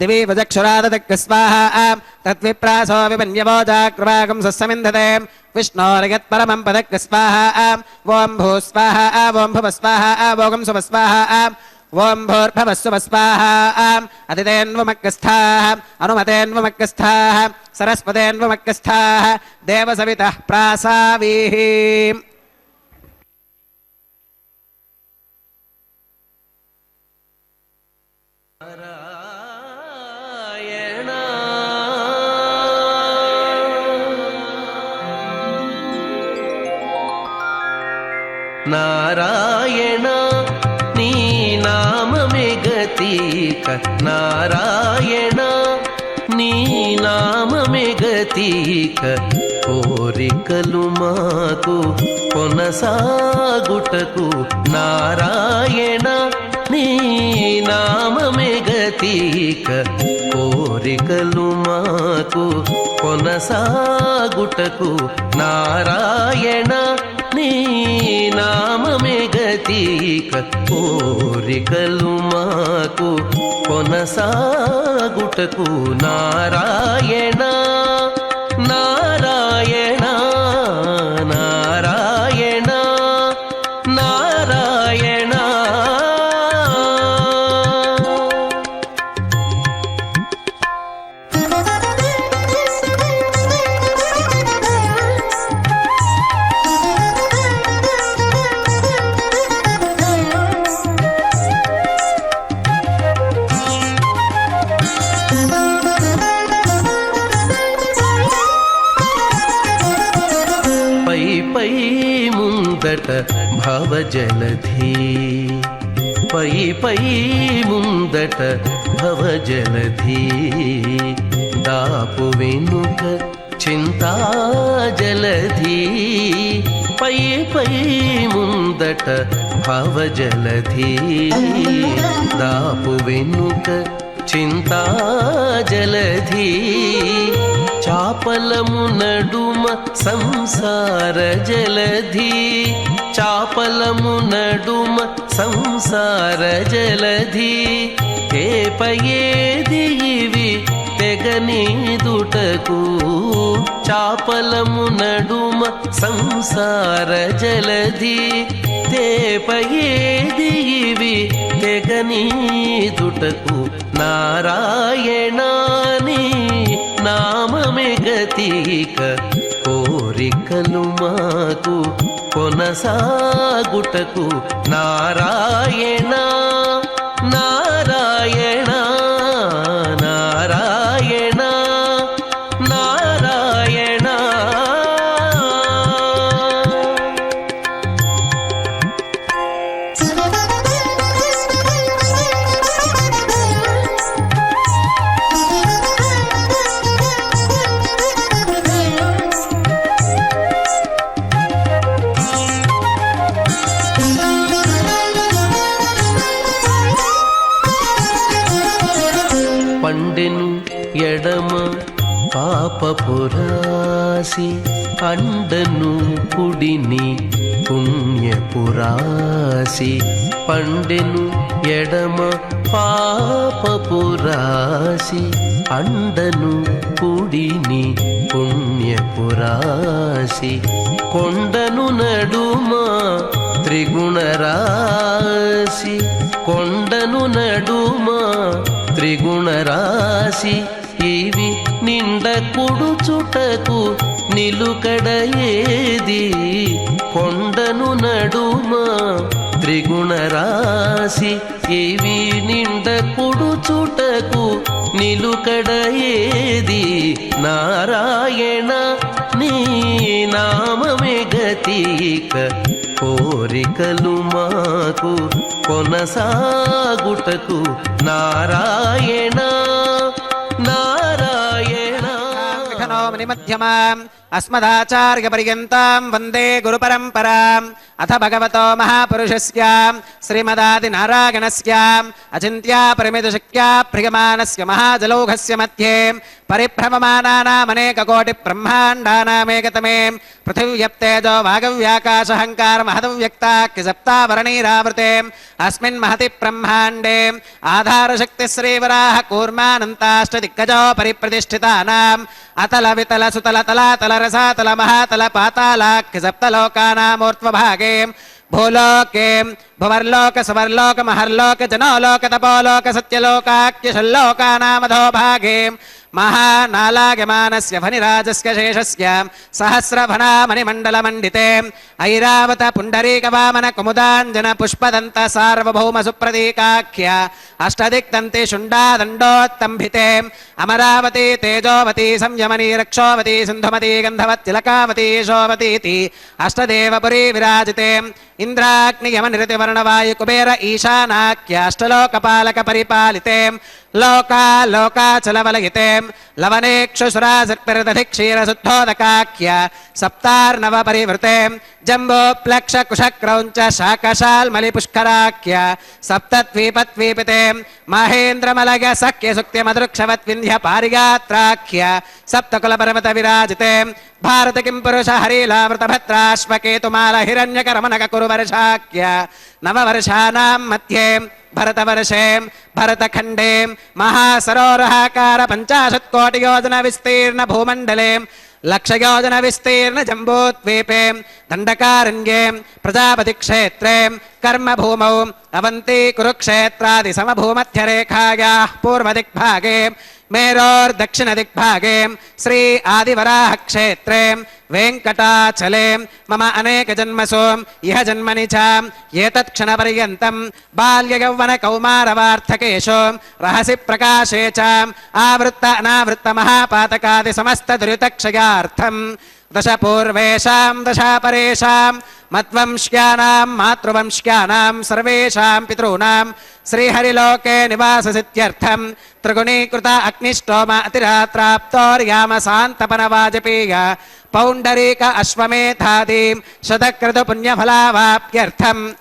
दिवि वजक्षुराददग् स्वाहा तद्विप्रासो विपन्यवो जाग्रवागं सस्समिन्धते विष्णोर्यत्परमं पदग् स्वाहा ॐ भूः स्वाहा ॐ भुवः स्वाहा ॐ सुवः स्वाहा ॐ भूर्भुवः सुवः स्वाहा अदितेन्वमग्गस्थाः अनुमतेन्वमग्गस्थाः सरस्वतेन्वमग्गस्थाः देवसवितः प्रासावीः నారాయణ నీ నామమే గతీక నారాయణ నీ నామమే గతీక కోరికలు మాకు కొనసాగుటకు నారాయణ నీ నామమే గతీక కోరికలు మాకు కొనసాగుటకు నారాయణ నీ నామమే గతీక కోరికలు మాకు కొనసాగుటకు నారాయణ నారాయణ నారాయణ నారాయణ భవజలధి పై పై ముందట భవజలధి దాపు వెనుక చింతాజలధి పై పై ముందట భవజలధి దాపు వెనుక చింతాజలధి చాపలము నడుమ సంసార జలధి చాపలము నడుమ సంసార జలధి తేపయేది ఇవి తెగనీదుటకు చాపలము నడుమ సంసార జలధి తేపయేది ఇవి తెగనీదుటకు నారాయణాని నామమే గతిక కోరికలు మాకు కొనసాగుటకు నారాయణ నారాయణ నారాయణ నారాయణ. పండెను ఎడమ పాపపురాసి అండను కుడిని పుణ్యపురాసి పండెను ఎడమ పాపపురాసి అండను కుడిని పుణ్యపురాసి కొండను నడుమ త్రిగుణరాశి కొండను నడుమ త్రిగుణరాశి ఇవి నిండ కుడుచుటకు నిలుకడ ఏది కొండను నడుమ త్రిగుణరాశి ఇవి నిండ కుడుచుటకు నిలుకడ ఏది నారాయణ నీ నామమే గతిక కోరికలు మాకు కొనసాగుటకు నారాయణ నారాయణ. మధ్యమాం అస్మదాచార్య పర్యంతం వందే గురు పరంపరాం అథ భగవతో మహాపురుషస్య శ్రీమదాది నారాయణస్య అచింత్యా పరిమిత శక్త్యా ప్రియమానస్య మహాజలౌఘస్య మధ్యే పరిభ్రమమానానామనేక కోటి బ్రహ్మాండానామేకతమే పృథివ్యప్తేజో వాగవ్యాకాశహంకార మహదవ్యక్తాఖ్య సప్తావరణీరావృతే అస్మిన్ మహతి బ్రహ్మాండే ఆధారశక్తి శ్రీవరాహ కూర్మానంతాష్టదిగ్గజో పరిప్రతిష్ఠితానాం అతల వితల సుతల తలాతల రసాతల మహాతల పాతాళాఖ్య సప్తలోకానామూర్ధ్వభాగే భూలోకే భువర్లోక సువర్లోక మహర్లోక జనోలోక తపోలోక సత్యలోకాఖ్యషల్లోకానామధో భాగే మహానాలాగమానస్య ఫణిరాజస్య శేషస్య సహస్రఫణామణిమండలమండితే ఐరావత పుండరీకవామన కుముదాంజన పుష్పదంత సార్వభౌమ సుప్రతీకాఖ్య అష్టదిక్తంతి శుండాదండోత్తంభితే అమరావతి తేజోవతి సంయమనీ రక్షోవతి సింధుమతి గంధవత్తిలకావతి యశోవతీతి అష్టదేవపురీ విరాజితే ఇంద్రాగ్నియమనిరతివర్ణవాయు కుబేర ఈశానాఖ్య అష్టలోకపాలక పరిపాలితే లోకాలోకాచలవలయితే లవనేక్షుసురాసర్పిరదధిక్షీరశుద్ధోదకాఖ్య సప్తార్ణవ పరివృతే జంబోప్లక్ష కుశక్రౌంచ శాకశాల్మలిపుష్కరాఖ్య సప్తద్వీపద్వీపితే మహేంద్రమలగ సఖ్య సుక్తి మదృక్షవత్ వింధ్య పారిగాత్రాఖ్య సప్తకులపర్వత విరాజితే భారత కిం పురుష హరిలావృత భద్రాశ్వకేతుమాల హిరణ్యకరమనక కురువర్షాఖ్య నవవర్షానాం మధ్యే భరతవర్షే భరతఖండే మహాసరోరహాకార 50 కోటి యోజన విస్తీర్ణ భూమండలే లక్షయోజన విస్తీర్ణ జంబూద్వీపే దండకారణ్యే ప్రజాపతి క్షేత్రే కర్మభూమౌ అవంతి కురుక్షేత్రాది సమభూమధ్యరేఖాయాః పూర్వదిగ్భాగే మేరోర్దక్షిణదిగ్భాగే శ్రీ ఆదివరాహ క్షేత్రే వెంకటాచలే మమ అనేక జన్మసు ఇహ జన్మని చ ఏతత్క్షణపర్యంతం బాల్యయౌవన కౌమారవార్థకేషు రహసి ప్రకాశే చ ఆవృత్త అనావృత్త మహాపాతకాది సమస్త దురితక్షయార్థం దశ పూర్వేషాం దశ పరేషాం మద్వంశ్యానాం మాతృవంశ్యానాం సర్వేషాం పితॄణాం శ్రీహరిలోకే నివాససిత్యర్థం త్రిగుణీకృత అగ్నిష్టోమ అతిరాత్రాప్తోర్యామ శాంతపన వాజపేయ పౌండరీక అశ్వమేధాదీం శతక్రతు పుణ్యఫలావాప్యర్థం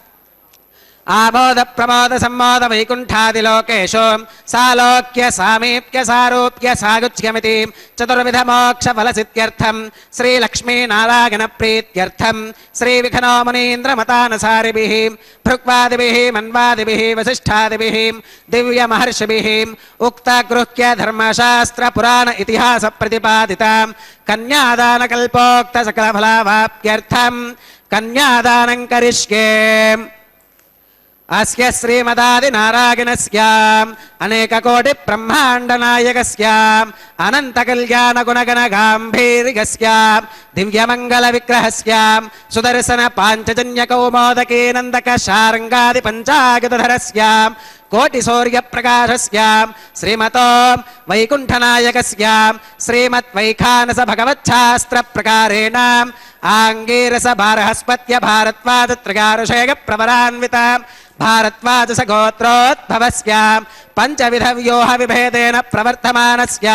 ఆమోద ప్రమోద సమ్మోద వైకుంఠాదిలోకేషు సాలోక్య సామీప్య సారూప్య సాగుచ్యమితి చతుర్విధ మోక్ష ఫలసిద్ధ్యర్థం శ్రీలక్ష్మీనారాయణ ప్రీత్యర్థం శ్రీవిఘ్నో మునీంద్ర మతానుసారిభిః భృగ్వాదిభిః మన్వాదిభిః వసిష్ఠాదిభిః దివ్య మహర్షిభిః ఉక్త గృహ్య ధర్మశాస్త్ర పురాణ ఇతిహాస ప్రతిపాదితాం కన్యాదాన కల్పోక్త సకల ఫలావాప్త్యర్థం కన్యాదానం కరిష్యే. అస్య శ్రీమదాది నారాయణస్య అనేక కోటి బ్రహ్మాండ నాయకస్య అనంత కళ్యాణ గుణగణ గాంభీర్యస్య దివ్యమంగళ విగ్రహస్య సుదర్శన పాంచజన్య కౌమోదకీ నందక శారంగాది పంచాగతధరస్య కోటి సూర్య ప్రకాశస్య శ్రీమతో వైకుంఠనాయకస్య శ్రీమద్వైఖానస భగవచ్ఛాస్త్ర ప్రకారేణ ఆంగీరస భారహస్పత్య భారద్వాజ త్రిగారుషేయ ప్రవరాన్విత భారద్వాజస గోత్రోద్భవస్య పంచవిధ వ్యూహ విభేదేన ప్రవర్తమానస్య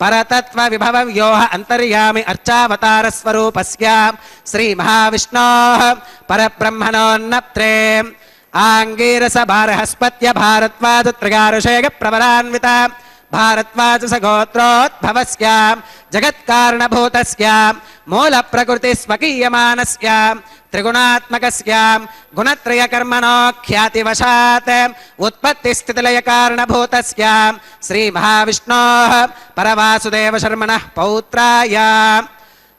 పరతత్వ విభవ వ్యూహ అంతర్యామి అర్చావతార స్వరూపస్య శ్రీ మహావిష్ణోః పరబ్రహ్మణోన్నత్రే ఆంగీరస భారహస్పత్య భారద్వాజ త్రిగారుషేయ ప్రవరాన్విత భారద్వాజస గోత్రోద్భవస్య జగత్కారణభూతస్య మూల ప్రకృతి స్వకీయమానస్య త్రిగుణాత్మకస్య గుణత్రయ కర్మణో ఖ్యాతివశాత్ ఉత్పత్తి స్థితిలయ కారణభూతస్య శ్రీ మహావిష్ణోః పరవాసుదేవ శర్మణః పౌత్రాయ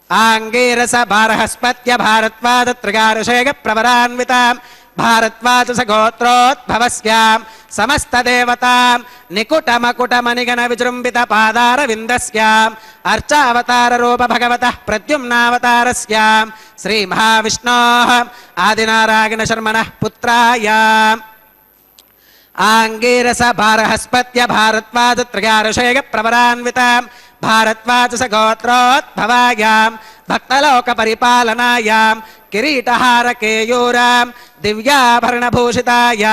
ఆంగీరస భారహస్పత్య భారద్వాజ త్రిగారుషేయ ప్రవరాన్విత భారద్వాజస గోత్రోద్భవస్య సమస్త దేవతా నికుట మకుట మణిగణ విజృంభిత పాదార విందస్య అర్చావతార రూప భగవతః ప్రద్యుమ్నావతారస్య శ్రీ మహావిష్ణోః ఆదినారాయణ శర్మణః పుత్రాయ ఆంగీరస భారహస్పత్య భారద్వాజ త్రిగారుషేయ ప్రవరాన్విత భారద్వాజస గోత్రోద్భవాయ భక్తలోక పరిపాలనాయ కిరీటహార కేయూరాం దివ్యాభరణభూషితాయ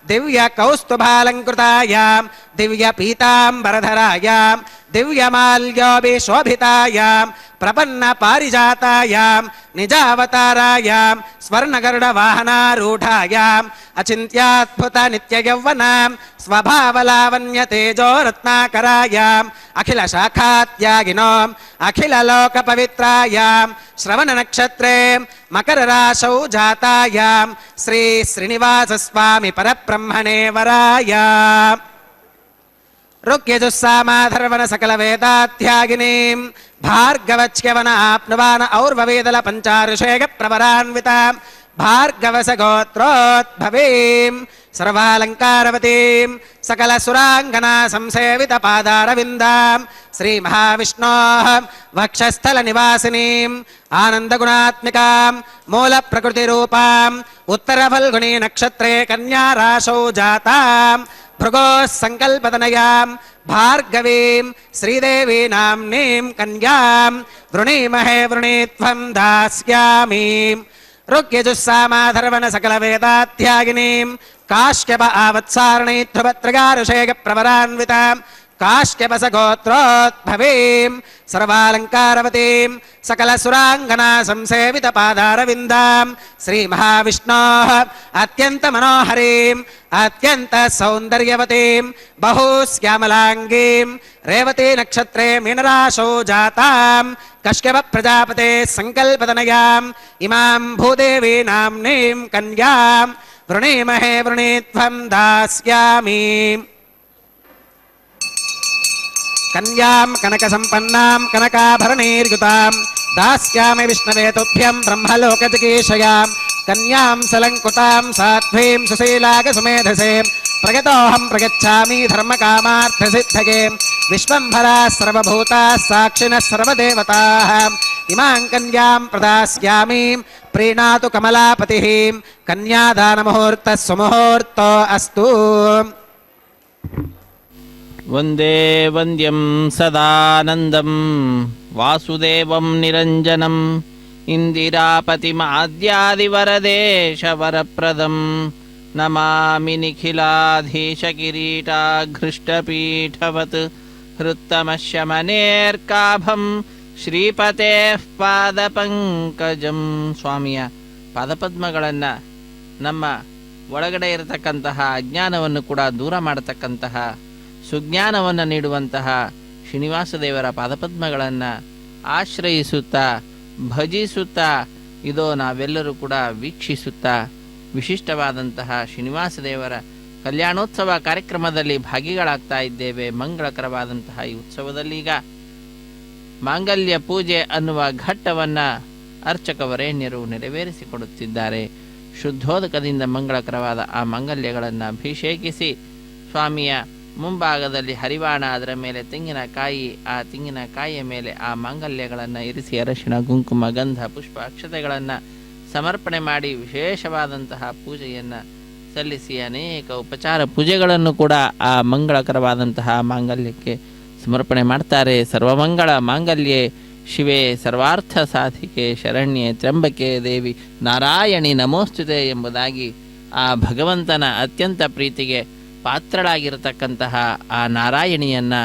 దివ్య కౌస్తుభాలంకృతాయ దివ్య పీతాంబరధరాయ దివ్యమాల్యోభిశోభితాయ ప్రపన్న పారిజాతాయ నిజావతారాయ స్వర్ణగరుడ వాహనారూఢాయ అచింత్యాద్భుత నిత్యయౌవన స్వభావలావణ్య తేజో రత్నాకరాయ అఖిల శాఖాత్యాగినో అఖిల లోక పవిత్రాయ శ్రవణ నక్షత్రే మకర రాశౌ జాతాయ శ్రీ శ్రీనివాస స్వామి పరబ్రహ్మణే వరాయ రుక్యజుస్సామాధర్వణ సకల వేదాధ్యాగినీం భార్గవచ్యవన ఆప్నువాన ఔర్వవేదల పంచారుషేయ ప్రవరాన్విత భార్గవస గోత్రోద్భవీం సర్వాలంకారవతీం సకల సురాంగనా సంసేవిత పాదారవిందాం శ్రీ మహావిష్ణోః వక్షస్థల నివాసినీం ఆనందగుణాత్మికాం మూల ప్రకృతి రూపాం ఉత్తర ఫల్గుణీ నక్షత్రే కన్యా రాశౌ జాతాం భృగోః సంకల్పతనయాం భార్గవీం శ్రీదేవీ నామ్నీం కన్యాం వృణీమహే వృణీత్వం దాస్యామి. రుక్యజుస్సామాధర్వణ సకల వేదాధ్యాగినీం కాశ్యప ఆవత్సారణీధ్రువత్రిగారుషేయ ప్రవరాన్విత కాశ్యపస గోత్రోద్భవీం సర్వాలంకారవతీం సకల సురాంగనా సంసేవిత పాదారవిందాం శ్రీ మహావిష్ణోః అత్యంత మనోహరీం అత్యంత సౌందర్యవతీం బహుశ్యామలాంగీం రేవతీ నక్షత్రే మీనరాశౌ జాతాం కశ్యప ప్రజాపతే సంకల్పతనయాం ఇమాం భూదేవీ నామ్నీం కన్యాం వృణీమహే వృణీత్వం దాస్యామి. కన్యాం కనక సంపన్నాం కనకాభరణైర్యుతాం దాస్యామి విష్ణవే తుభ్యం బ్రహ్మలోకజిగీషయాం కన్యాం సలంకుతాం సాధ్వీం సుశీలాగ సుమేధసే ప్రగతోహం ప్రగచ్ఛామి ధర్మకామార్థసిద్ధగే విశ్వంభరా సర్వభూతా సాక్షిణః సర్వదేవతాః ఇమాం కన్యాం ప్రదాస్యామి ప్రీణాతు కమలాపతిః కన్యాదానముహూర్తః సుముహూర్తో అస్తు. వందే వంద్యం సదానందం వాసుదేవం నిరంజనం ఇందిరాపతిమాద్యాదివరదేశవరప్రదం నమామి నిఖిలాధీశకిరీటాఘృష్టపీఠవత్ హృత్తమశమనేర్కాభం ಶ್ರೀಪತೇಃ ಪಾದಪಂಕಜಂ. ಸ್ವಾಮಿಯ ಪಾದಪದ್ಮಗಳನ್ನು ನಮ್ಮ ಒಳಗಡೆ ಇರತಕ್ಕಂತಹ ಅಜ್ಞಾನವನ್ನು ಕೂಡ ದೂರ ಮಾಡತಕ್ಕಂತಹ ಸುಜ್ಞಾನವನ್ನು ನೀಡುವಂತಹ ಶ್ರೀನಿವಾಸ ದೇವರ ಪಾದಪದ್ಮಗಳನ್ನು ಆಶ್ರಯಿಸುತ್ತಾ ಭಜಿಸುತ್ತಾ ಇದೋ ನಾವೆಲ್ಲರೂ ಕೂಡ ವೀಕ್ಷಿಸುತ್ತಾ ವಿಶಿಷ್ಟವಾದಂತಹ ಶ್ರೀನಿವಾಸ ದೇವರ ಕಲ್ಯಾಣೋತ್ಸವ ಕಾರ್ಯಕ್ರಮದಲ್ಲಿ ಭಾಗಿಗಳಾಗ್ತಾ ಇದ್ದೇವೆ. ಮಂಗಳಕರವಾದಂತಹ ಈ ಉತ್ಸವದಲ್ಲಿ ಈಗ ಮಾಂಗಲ್ಯ ಪೂಜೆ ಅನ್ನುವ ಘಟ್ಟವನ್ನು ಅರ್ಚಕ ವರೇಣ್ಯರು ನೆರವೇರಿಸಿಕೊಡುತ್ತಿದ್ದಾರೆ. ಶುದ್ಧೋದಕದಿಂದ ಮಂಗಳಕರವಾದ ಆ ಮಾಂಗಲ್ಯಗಳನ್ನು ಅಭಿಷೇಕಿಸಿ ಸ್ವಾಮಿಯ ಮುಂಭಾಗದಲ್ಲಿ ಹರಿವಾಣ, ಅದರ ಮೇಲೆ ತೆಂಗಿನಕಾಯಿ, ಆ ತೆಂಗಿನಕಾಯಿಯ ಮೇಲೆ ಆ ಮಾಂಗಲ್ಯಗಳನ್ನು ಇರಿಸಿ ಅರಶಿಣ, ಕುಂಕುಮ, ಗಂಧ, ಪುಷ್ಪ, ಅಕ್ಷತೆಗಳನ್ನು ಸಮರ್ಪಣೆ ಮಾಡಿ ವಿಶೇಷವಾದಂತಹ ಪೂಜೆಯನ್ನು ಸಲ್ಲಿಸಿ ಅನೇಕ ಉಪಚಾರ ಪೂಜೆಗಳನ್ನು ಕೂಡ ಆ ಮಂಗಳಕರವಾದಂತಹ ಮಾಂಗಲ್ಯಕ್ಕೆ ಸಮರ್ಪಣೆ ಮಾಡ್ತಾರೆ. ಸರ್ವಮಂಗಳ ಮಾಂಗಲ್ಯೆ ಶಿವೆ ಸರ್ವಾರ್ಥ ಸಾಧಿಕೆ ಶರಣ್ಯೆ ತ್ರ್ಯಂಬಕೆ ದೇವಿ ನಾರಾಯಣಿ ನಮೋಸ್ತುತೆ ಎಂಬುದಾಗಿ ಆ ಭಗವಂತನ ಅತ್ಯಂತ ಪ್ರೀತಿಗೆ ಪಾತ್ರಳಾಗಿರತಕ್ಕಂತಹ ಆ ನಾರಾಯಣಿಯನ್ನು,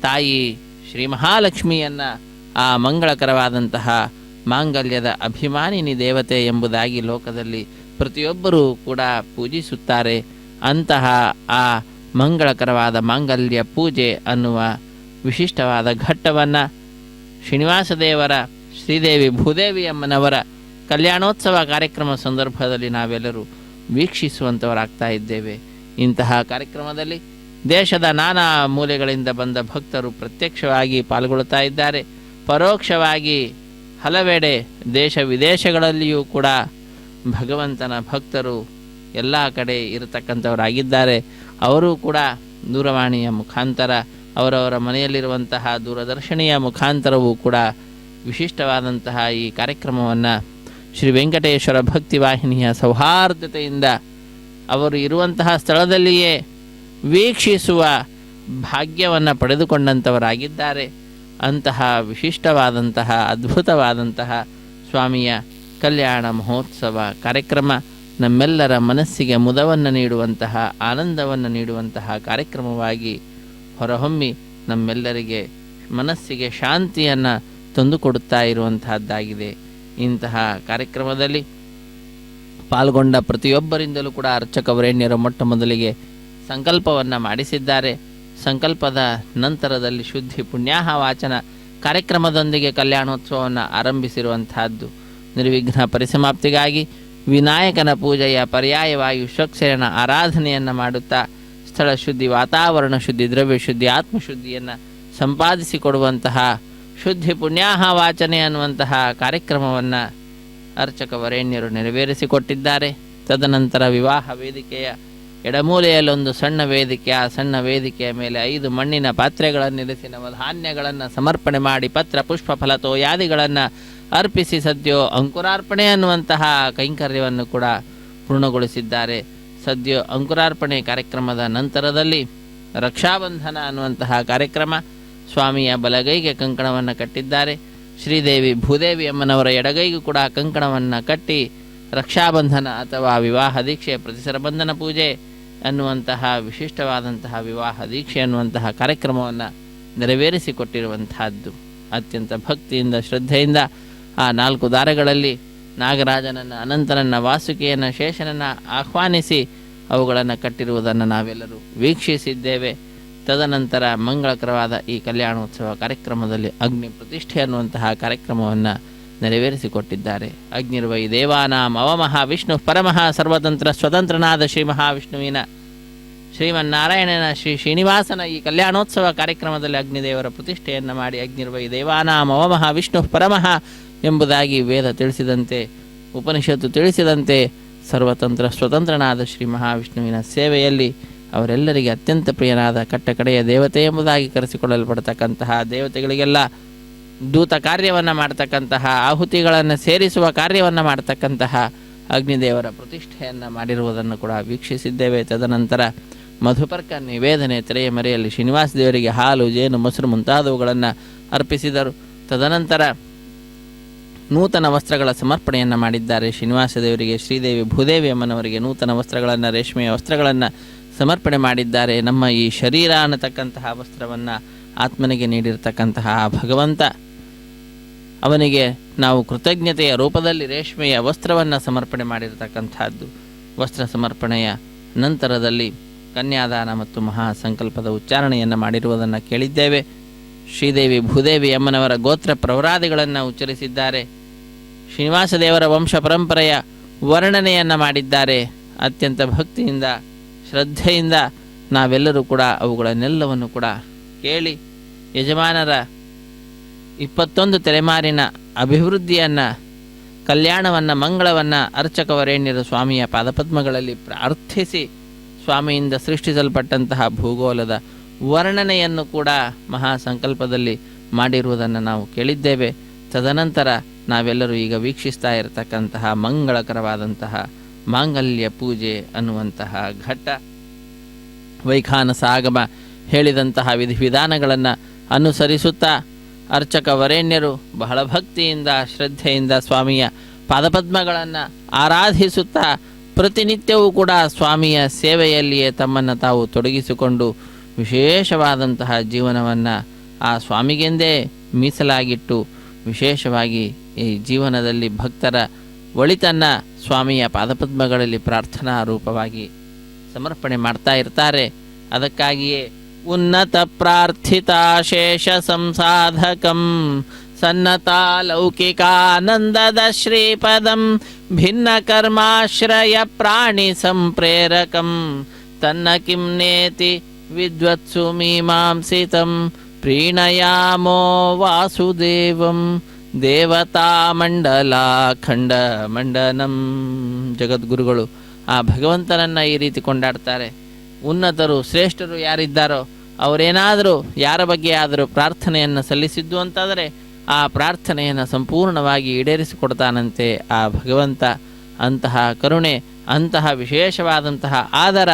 ತಾಯಿ ಶ್ರೀ ಮಹಾಲಕ್ಷ್ಮಿಯನ್ನು, ಆ ಮಂಗಳಕರವಾದಂತಹ ಮಾಂಗಲ್ಯದ ಅಭಿಮಾನಿನಿ ದೇವತೆ ಎಂಬುದಾಗಿ ಲೋಕದಲ್ಲಿ ಪ್ರತಿಯೊಬ್ಬರೂ ಕೂಡ ಪೂಜಿಸುತ್ತಾರೆ. ಅಂತಹ ಆ ಮಂಗಳಕರವಾದ ಮಾಂಗಲ್ಯ ಪೂಜೆ ಅನ್ನುವ ವಿಶಿಷ್ಟವಾದ ಘಟ್ಟವನ್ನು ಶ್ರೀನಿವಾಸ ದೇವರ ಶ್ರೀದೇವಿ ಭೂದೇವಿ ಅಮ್ಮನವರ ಕಲ್ಯಾಣೋತ್ಸವ ಕಾರ್ಯಕ್ರಮ ಸಂದರ್ಭದಲ್ಲಿ ನಾವೆಲ್ಲರೂ ವೀಕ್ಷಿಸುವಂಥವರಾಗ್ತಾ ಇದ್ದೇವೆ. ಇಂತಹ ಕಾರ್ಯಕ್ರಮದಲ್ಲಿ ದೇಶದ ನಾನಾ ಮೂಲೆಗಳಿಂದ ಬಂದ ಭಕ್ತರು ಪ್ರತ್ಯಕ್ಷವಾಗಿ ಪಾಲ್ಗೊಳ್ಳುತ್ತಾ ಇದ್ದಾರೆ. ಪರೋಕ್ಷವಾಗಿ ಹಲವೆಡೆ ದೇಶ ವಿದೇಶಗಳಲ್ಲಿಯೂ ಕೂಡ ಭಗವಂತನ ಭಕ್ತರು ಎಲ್ಲ ಕಡೆ ಇರತಕ್ಕಂಥವರಾಗಿದ್ದಾರೆ. ಅವರೂ ಕೂಡ ದೂರವಾಣಿಯ ಮುಖಾಂತರ, ಅವರವರ ಮನೆಯಲ್ಲಿರುವಂತಹ ದೂರದರ್ಶನಿಯ ಮುಖಾಂತರವೂ ಕೂಡ ವಿಶಿಷ್ಟವಾದಂತಹ ಈ ಕಾರ್ಯಕ್ರಮವನ್ನು ಶ್ರೀ ವೆಂಕಟೇಶ್ವರ ಭಕ್ತಿವಾಹಿನಿಯ ಸೌಹಾರ್ದತೆಯಿಂದ ಅವರು ಇರುವಂತಹ ಸ್ಥಳದಲ್ಲಿಯೇ ವೀಕ್ಷಿಸುವ ಭಾಗ್ಯವನ್ನು ಪಡೆದುಕೊಂಡಂಥವರಾಗಿದ್ದಾರೆ. ಅಂತಹ ವಿಶಿಷ್ಟವಾದಂತಹ ಅದ್ಭುತವಾದಂತಹ ಸ್ವಾಮಿಯ ಕಲ್ಯಾಣ ಮಹೋತ್ಸವ ಕಾರ್ಯಕ್ರಮ ನಮ್ಮೆಲ್ಲರ ಮನಸ್ಸಿಗೆ ಮುದವನ್ನು ನೀಡುವಂತಹ, ಆನಂದವನ್ನು ನೀಡುವಂತಹ ಕಾರ್ಯಕ್ರಮವಾಗಿ ಹೊರಹೊಮ್ಮಿ ನಮ್ಮೆಲ್ಲರಿಗೆ ಮನಸ್ಸಿಗೆ ಶಾಂತಿಯನ್ನು ತಂದುಕೊಡುತ್ತಾ ಇರುವಂತಹದ್ದಾಗಿದೆ. ಇಂತಹ ಕಾರ್ಯಕ್ರಮದಲ್ಲಿ ಪಾಲ್ಗೊಂಡ ಪ್ರತಿಯೊಬ್ಬರಿಂದಲೂ ಕೂಡ ಅರ್ಚಕ ವರೇಣ್ಯರು ಮೊಟ್ಟ ಮೊದಲಿಗೆ ಸಂಕಲ್ಪವನ್ನು ಮಾಡಿಸಿದ್ದಾರೆ. ಸಂಕಲ್ಪದ ನಂತರದಲ್ಲಿ ಶುದ್ಧಿ ಪುಣ್ಯಾಹ ವಾಚನ ಕಾರ್ಯಕ್ರಮದೊಂದಿಗೆ ಕಲ್ಯಾಣೋತ್ಸವವನ್ನು ಆರಂಭಿಸಿರುವಂತಹದ್ದು. ನಿರ್ವಿಘ್ನ ಪರಿಸಮಾಪ್ತಿಗಾಗಿ ವಿನಾಯಕನ ಪೂಜೆಯ ಪರ್ಯಾಯವಾಗಿ ವಿಶ್ವಕ್ಷೇರನ ಆರಾಧನೆಯನ್ನು ಮಾಡುತ್ತಾ ಸ್ಥಳ ಶುದ್ಧಿ, ವಾತಾವರಣ ಶುದ್ಧಿ, ದ್ರವ್ಯ ಶುದ್ಧಿ, ಆತ್ಮಶುದ್ಧಿಯನ್ನು ಸಂಪಾದಿಸಿಕೊಡುವಂತಹ ಶುದ್ಧಿ ಪುಣ್ಯಾಹ ವಾಚನೆ ಅನ್ನುವಂತಹ ಕಾರ್ಯಕ್ರಮವನ್ನು ಅರ್ಚಕ ವರೇಣ್ಯರು ನೆರವೇರಿಸಿಕೊಟ್ಟಿದ್ದಾರೆ. ತದನಂತರ ವಿವಾಹ ವೇದಿಕೆಯ ಎಡಮೂಲೆಯಲ್ಲೊಂದು ಸಣ್ಣ ವೇದಿಕೆ, ಆ ಸಣ್ಣ ವೇದಿಕೆಯ ಮೇಲೆ 5 ಮಣ್ಣಿನ ಪಾತ್ರೆಗಳನ್ನಿರಿಸಿ ನವಧಾನ್ಯಗಳನ್ನು ಸಮರ್ಪಣೆ ಮಾಡಿ ಪತ್ರ ಪುಷ್ಪ ಫಲತೋಯಾದಿಗಳನ್ನು ಅರ್ಪಿಸಿ ಸದ್ಯೋ ಅಂಕುರಾರ್ಪಣೆ ಅನ್ನುವಂತಹ ಕೈಂಕರ್ಯವನ್ನು ಕೂಡ ಪೂರ್ಣಗೊಳಿಸಿದ್ದಾರೆ. ಸದ್ಯೋ ಅಂಕುರಾರ್ಪಣೆ ಕಾರ್ಯಕ್ರಮದ ನಂತರದಲ್ಲಿ ರಕ್ಷಾಬಂಧನ ಅನ್ನುವಂತಹ ಕಾರ್ಯಕ್ರಮ, ಸ್ವಾಮಿಯ ಬಲಗೈಗೆ ಕಂಕಣವನ್ನು ಕಟ್ಟಿದ್ದಾರೆ. ಶ್ರೀದೇವಿ ಭೂದೇವಿ ಅಮ್ಮನವರ ಎಡಗೈಗೂ ಕೂಡ ಕಂಕಣವನ್ನು ಕಟ್ಟಿ ರಕ್ಷಾಬಂಧನ ಅಥವಾ ವಿವಾಹ ದೀಕ್ಷೆ, ಪ್ರತಿಸರ ಬಂಧನ ಪೂಜೆ ಅನ್ನುವಂತಹ ವಿಶಿಷ್ಟವಾದಂತಹ ವಿವಾಹ ದೀಕ್ಷೆ ಅನ್ನುವಂತಹ ಕಾರ್ಯಕ್ರಮವನ್ನು ನೆರವೇರಿಸಿಕೊಟ್ಟಿರುವಂತಹದ್ದು. ಅತ್ಯಂತ ಭಕ್ತಿಯಿಂದ ಶ್ರದ್ಧೆಯಿಂದ ಆ 4 ದಾರಗಳಲ್ಲಿ ನಾಗರಾಜನನ್ನು, ಅನಂತನನ್ನು, ವಾಸುಕಿಯನ್ನು, ಶೇಷನನ್ನು ಆಹ್ವಾನಿಸಿ ಅವುಗಳನ್ನು ಕಟ್ಟಿರುವುದನ್ನು ನಾವೆಲ್ಲರೂ ವೀಕ್ಷಿಸಿದ್ದೇವೆ. ತದನಂತರ ಮಂಗಳಕರವಾದ ಈ ಕಲ್ಯಾಣೋತ್ಸವ ಕಾರ್ಯಕ್ರಮದಲ್ಲಿ ಅಗ್ನಿ ಪ್ರತಿಷ್ಠೆ ಅನ್ನುವಂತಹ ಕಾರ್ಯಕ್ರಮವನ್ನು ನೆರವೇರಿಸಿಕೊಟ್ಟಿದ್ದಾರೆ. ಅಗ್ನಿರ್ವೈ ದೇವಾನಾಂ ಅವಮಃ ವಿಷ್ಣು ಪರಮಃ ಸರ್ವತಂತ್ರ ಸ್ವತಂತ್ರನಾದ ಶ್ರೀ ಮಹಾವಿಷ್ಣುವಿನ ಶ್ರೀಮನ್ನಾರಾಯಣನ ಶ್ರೀನಿವಾಸನ ಈ ಕಲ್ಯಾಣೋತ್ಸವ ಕಾರ್ಯಕ್ರಮದಲ್ಲಿ ಅಗ್ನಿದೇವರ ಪ್ರತಿಷ್ಠೆಯನ್ನು ಮಾಡಿ ಅಗ್ನಿರ್ವೈ ದೇವಾನಾಂ ಅವಮಃ ವಿಷ್ಣು ಪರಮಃ ಎಂಬುದಾಗಿ ವೇದ ತಿಳಿಸಿದಂತೆ, ಉಪನಿಷತ್ತು ತಿಳಿಸಿದಂತೆ ಸರ್ವತಂತ್ರ ಸ್ವತಂತ್ರನಾದ ಶ್ರೀ ಮಹಾವಿಷ್ಣುವಿನ ಸೇವೆಯಲ್ಲಿ ಅವರೆಲ್ಲರಿಗೆ ಅತ್ಯಂತ ಪ್ರಿಯನಾದ ಕಟ್ಟಕಡೆಯ ದೇವತೆ ಎಂಬುದಾಗಿ ಕರೆಸಿಕೊಳ್ಳಲ್ಪಡ್ತಕ್ಕಂತಹ ದೇವತೆಗಳಿಗೆಲ್ಲ ದೂತ ಕಾರ್ಯವನ್ನು ಮಾಡ್ತಕ್ಕಂತಹ, ಆಹುತಿಗಳನ್ನು ಸೇರಿಸುವ ಕಾರ್ಯವನ್ನು ಮಾಡ್ತಕ್ಕಂತಹ ಅಗ್ನಿದೇವರ ಪ್ರತಿಷ್ಠೆಯನ್ನು ಮಾಡಿರುವುದನ್ನು ಕೂಡ ವೀಕ್ಷಿಸಿದ್ದೇವೆ. ತದನಂತರ ಮಧುಪರ್ಕ ನಿವೇದನೆ ತೆರೆಯ ಮರೆಯಲ್ಲಿ ಶ್ರೀನಿವಾಸ ದೇವರಿಗೆ ಹಾಲು, ಜೇನು, ಮೊಸರು ಮುಂತಾದವುಗಳನ್ನು ಅರ್ಪಿಸಿದರು. ತದನಂತರ ನೂತನ ವಸ್ತ್ರಗಳ ಸಮರ್ಪಣೆಯನ್ನು ಮಾಡಿದ್ದಾರೆ. ಶ್ರೀನಿವಾಸ ದೇವರಿಗೆ, ಶ್ರೀದೇವಿ ಭೂದೇವಿ ಅಮ್ಮನವರಿಗೆ ನೂತನ ವಸ್ತ್ರಗಳನ್ನು, ರೇಷ್ಮೆಯ ವಸ್ತ್ರಗಳನ್ನು ಸಮರ್ಪಣೆ ಮಾಡಿದ್ದಾರೆ. ನಮ್ಮ ಈ ಶರೀರ ಅನ್ನತಕ್ಕಂತಹ ವಸ್ತ್ರವನ್ನು ಆತ್ಮನಿಗೆ ನೀಡಿರತಕ್ಕಂತಹ ಭಗವಂತ, ಅವನಿಗೆ ನಾವು ಕೃತಜ್ಞತೆಯ ರೂಪದಲ್ಲಿ ರೇಷ್ಮೆಯ ವಸ್ತ್ರವನ್ನು ಸಮರ್ಪಣೆ ಮಾಡಿರತಕ್ಕಂಥದ್ದು. ವಸ್ತ್ರ ಸಮರ್ಪಣೆಯ ನಂತರದಲ್ಲಿ ಕನ್ಯಾದಾನ ಮತ್ತು ಮಹಾಸಂಕಲ್ಪದ ಉಚ್ಚಾರಣೆಯನ್ನು ಮಾಡಿರುವುದನ್ನು ಕೇಳಿದ್ದೇವೆ. ಶ್ರೀದೇವಿ ಭೂದೇವಿ ಅಮ್ಮನವರ ಗೋತ್ರ ಪ್ರವರಾದಿಗಳನ್ನು ಉಚ್ಚರಿಸಿದ್ದಾರೆ. ಶ್ರೀನಿವಾಸ ದೇವರ ವಂಶ ಪರಂಪರೆಯ ವರ್ಣನೆಯನ್ನು ಮಾಡಿದ್ದಾರೆ. ಅತ್ಯಂತ ಭಕ್ತಿಯಿಂದ ಶ್ರದ್ಧೆಯಿಂದ ನಾವೆಲ್ಲರೂ ಕೂಡ ಅವುಗಳನ್ನೆಲ್ಲವನ್ನು ಕೂಡ ಕೇಳಿ ಯಜಮಾನರ 21 ತಲೆಮಾರಿನ ಅಭಿವೃದ್ಧಿಯನ್ನು, ಕಲ್ಯಾಣವನ್ನು, ಮಂಗಳವನ್ನು ಅರ್ಚಕವರೇಣ್ಯರು ಸ್ವಾಮಿಯ ಪಾದಪದ್ಮಗಳಲ್ಲಿ ಪ್ರಾರ್ಥಿಸಿ ಸ್ವಾಮಿಯಿಂದ ಸೃಷ್ಟಿಸಲ್ಪಟ್ಟಂತಹ ಭೂಗೋಳದ ವರ್ಣನೆಯನ್ನು ಕೂಡ ಮಹಾಸಂಕಲ್ಪದಲ್ಲಿ ಮಾಡಿರುವುದನ್ನು ನಾವು ಕೇಳಿದ್ದೇವೆ. ತದನಂತರ ನಾವೆಲ್ಲರೂ ಈಗ ವೀಕ್ಷಿಸ್ತಾ ಇರತಕ್ಕಂತಹ ಮಂಗಳಕರವಾದಂತಹ ಮಾಂಗಲ್ಯ ಪೂಜೆ ಅನ್ನುವಂತಹ ಘಟ್ಟ, ವೈಖಾನಸ ಆಗಮ ಹೇಳಿದಂತಹ ವಿಧಿವಿಧಾನಗಳನ್ನು ಅನುಸರಿಸುತ್ತಾ ಅರ್ಚಕ ವರೇಣ್ಯರು ಬಹಳ ಭಕ್ತಿಯಿಂದ ಶ್ರದ್ಧೆಯಿಂದ ಸ್ವಾಮಿಯ ಪಾದಪದ್ಮಗಳನ್ನು ಆರಾಧಿಸುತ್ತಾ ಪ್ರತಿನಿತ್ಯವೂ ಕೂಡ ಸ್ವಾಮಿಯ ಸೇವೆಯಲ್ಲಿಯೇ ತಮ್ಮನ್ನು ತಾವು ತೊಡಗಿಸಿಕೊಂಡು ವಿಶೇಷವಾದಂತಹ ಜೀವನವನ್ನು ಆ ಸ್ವಾಮಿಗೆಂದೇ ಮೀಸಲಾಗಿಟ್ಟು ವಿಶೇಷವಾಗಿ ಈ ಜೀವನದಲ್ಲಿ ಭಕ್ತರ ಒಳಿತನ್ನು ಸ್ವಾಮಿಯ ಪಾದಪದ್ಮಗಳಲ್ಲಿ ಪ್ರಾರ್ಥನಾ ರೂಪವಾಗಿ ಸಮರ್ಪಣೆ ಮಾಡ್ತಾ ಇರ್ತಾರೆ. ಅದಕ್ಕಾಗಿಯೇ ಉನ್ನತ ಪ್ರಾರ್ಥಿತಾಶೇಷ ಸಂಸಾಧಕಂ ಸನ್ನತಾ ಲೌಕಿಕಾನಂದದ ಶ್ರೀಪದಂ ಭಿನ್ನ ಕರ್ಮಾಶ್ರಯ ಪ್ರಾಣಿ ಸಂಪ್ರೇರಕಂ ತನ್ನ ಕಿಂನೇತಿ ವಿದ್ವತ್ಸು ಮೀಮಾಂಸಿತಂ ಪ್ರೀಣಯಾಮೋ ವಾಸುದೇವಂ ದೇವತಾ ಮಂಡಲಾಖಂಡ ಮಂಡನಂ. ಜಗದ್ಗುರುಗಳು ಆ ಭಗವಂತನನ್ನು ಈ ರೀತಿ ಕೊಂಡಾಡ್ತಾರೆ. ಉನ್ನತರು ಶ್ರೇಷ್ಠರು ಯಾರಿದ್ದಾರೋ ಅವರೇನಾದರೂ ಯಾರ ಬಗ್ಗೆ ಆದರೂ ಪ್ರಾರ್ಥನೆಯನ್ನು ಸಲ್ಲಿಸಿದ್ದು ಅಂತಾದರೆ ಆ ಪ್ರಾರ್ಥನೆಯನ್ನು ಸಂಪೂರ್ಣವಾಗಿ ಈಡೇರಿಸಿಕೊಡ್ತಾನಂತೆ ಆ ಭಗವಂತ. ಅಂತಹ ಕರುಣೆ, ಅಂತಹ ವಿಶೇಷವಾದಂತಹ ಆದರ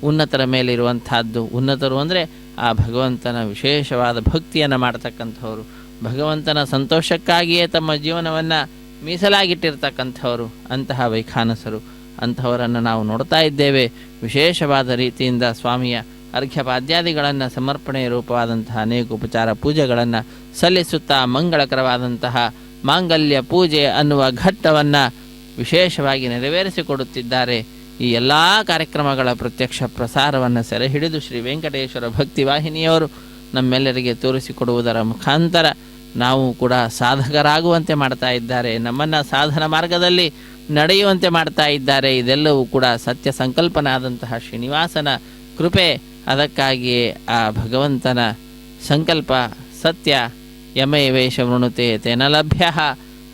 ಉನ್ನತರ ಮೇಲಿರುವಂತಹದ್ದು. ಉನ್ನತರು ಅಂದರೆ ಆ ಭಗವಂತನ ವಿಶೇಷವಾದ ಭಕ್ತಿಯನ್ನು ಮಾಡತಕ್ಕಂಥವರು, ಭಗವಂತನ ಸಂತೋಷಕ್ಕಾಗಿಯೇ ತಮ್ಮ ಜೀವನವನ್ನು ಮೀಸಲಾಗಿಟ್ಟಿರ್ತಕ್ಕಂಥವರು ಅಂತಹ ವೈಖಾನಸರು. ಅಂತಹವರನ್ನು ನಾವು ನೋಡ್ತಾ ಇದ್ದೇವೆ. ವಿಶೇಷವಾದ ರೀತಿಯಿಂದ ಸ್ವಾಮಿಯ ಅರ್ಘ್ಯಪಾದ್ಯಾದಿಗಳನ್ನು ಸಮರ್ಪಣೆ ರೂಪವಾದಂತಹ ಅನೇಕ ಉಪಚಾರ ಪೂಜೆಗಳನ್ನು ಸಲ್ಲಿಸುತ್ತಾ ಮಂಗಳಕರವಾದಂತಹ ಮಾಂಗಲ್ಯ ಪೂಜೆ ಅನ್ನುವ ಘಟ್ಟವನ್ನು ವಿಶೇಷವಾಗಿ ನೆರವೇರಿಸಿಕೊಡುತ್ತಿದ್ದಾರೆ. ಈ ಎಲ್ಲ ಕಾರ್ಯಕ್ರಮಗಳ ಪ್ರತ್ಯಕ್ಷ ಪ್ರಸಾರವನ್ನು ಸೆರೆ ಹಿಡಿದು ಶ್ರೀ ವೆಂಕಟೇಶ್ವರ ಭಕ್ತಿ ವಾಹಿನಿಯವರು ನಮ್ಮೆಲ್ಲರಿಗೆ ತೋರಿಸಿಕೊಡುವುದರ ಮುಖಾಂತರ ನಾವು ಕೂಡ ಸಾಧಕರಾಗುವಂತೆ ಮಾಡ್ತಾ ಇದ್ದಾರೆ, ನಮ್ಮನ್ನು ಸಾಧನ ಮಾರ್ಗದಲ್ಲಿ ನಡೆಯುವಂತೆ ಮಾಡ್ತಾ ಇದ್ದಾರೆ. ಇದೆಲ್ಲವೂ ಕೂಡ ಸತ್ಯ ಸಂಕಲ್ಪನಾದಂತಹ ಶ್ರೀನಿವಾಸನ ಕೃಪೆ. ಅದಕ್ಕಾಗಿಯೇ ಆ ಭಗವಂತನ ಸಂಕಲ್ಪ ಸತ್ಯ. ಯಮೈವೇಶ ವೃಣುತೆ ತೇನ ಲಭ್ಯ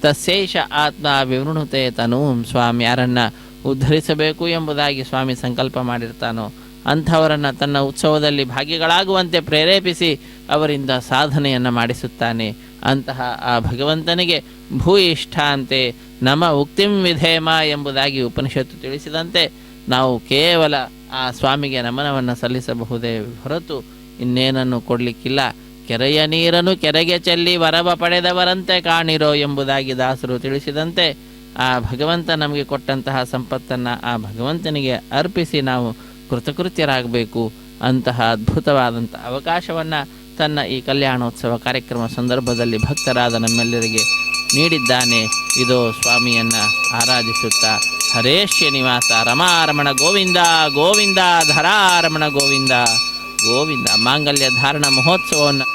ತಸ್ಯೈಷ ಆತ್ಮ ವಿವೃಣುತೆ ತನೂಂ. ಸ್ವಾಮಿ ಯಾರನ್ನು ಉದ್ಧರಿಸಬೇಕು ಎಂಬುದಾಗಿ ಸ್ವಾಮಿ ಸಂಕಲ್ಪ ಮಾಡಿರ್ತಾನೋ ಅಂಥವರನ್ನು ತನ್ನ ಉತ್ಸವದಲ್ಲಿ ಭಾಗಿಗಳಾಗುವಂತೆ ಪ್ರೇರೇಪಿಸಿ ಅವರಿಂದ ಸಾಧನೆಯನ್ನು ಮಾಡಿಸುತ್ತಾನೆ. ಅಂತಹ ಆ ಭಗವಂತನಿಗೆ ಭೂಯಿಷ್ಠ ಅಂತೆ ನಮ ಉಕ್ತಿಂ ವಿಧೇಮ ಎಂಬುದಾಗಿ ಉಪನಿಷತ್ತು ತಿಳಿಸಿದಂತೆ ನಾವು ಕೇವಲ ಆ ಸ್ವಾಮಿಗೆ ನಮನವನ್ನು ಸಲ್ಲಿಸಬಹುದೇ ಹೊರತು ಇನ್ನೇನನ್ನು ಕೊಡಲಿಕ್ಕಿಲ್ಲ. ಕೆರೆಯ ನೀರನ್ನು ಕೆರೆಗೆ ಚೆಲ್ಲಿ ವರವ ಪಡೆದವರಂತೆ ಕಾಣಿರೋ ಎಂಬುದಾಗಿ ದಾಸರು ತಿಳಿಸಿದಂತೆ ಆ ಭಗವಂತ ನಮಗೆ ಕೊಟ್ಟಂತಹ ಸಂಪತ್ತನ್ನು ಆ ಭಗವಂತನಿಗೆ ಅರ್ಪಿಸಿ ನಾವು ಕೃತಕೃತ್ಯರಾಗಬೇಕು. ಅಂತಹ ಅದ್ಭುತವಾದಂಥ ಅವಕಾಶವನ್ನು ತನ್ನ ಈ ಕಲ್ಯಾಣೋತ್ಸವ ಕಾರ್ಯಕ್ರಮ ಸಂದರ್ಭದಲ್ಲಿ ಭಕ್ತರಾದ ನಮ್ಮೆಲ್ಲರಿಗೆ ನೀಡಿದ್ದಾನೆ. ಇದೋ ಸ್ವಾಮಿಯನ್ನು ಆರಾಧಿಸುತ್ತಾ ಹರೇ ಶ್ರೀನಿವಾಸ ರಮಾರಮಣ ಗೋವಿಂದ ಗೋವಿಂದ ಧರಾರಮಣ ಗೋವಿಂದ ಗೋವಿಂದ. ಮಾಂಗಲ್ಯ ಧಾರಣ ಮಹೋತ್ಸವವನ್ನು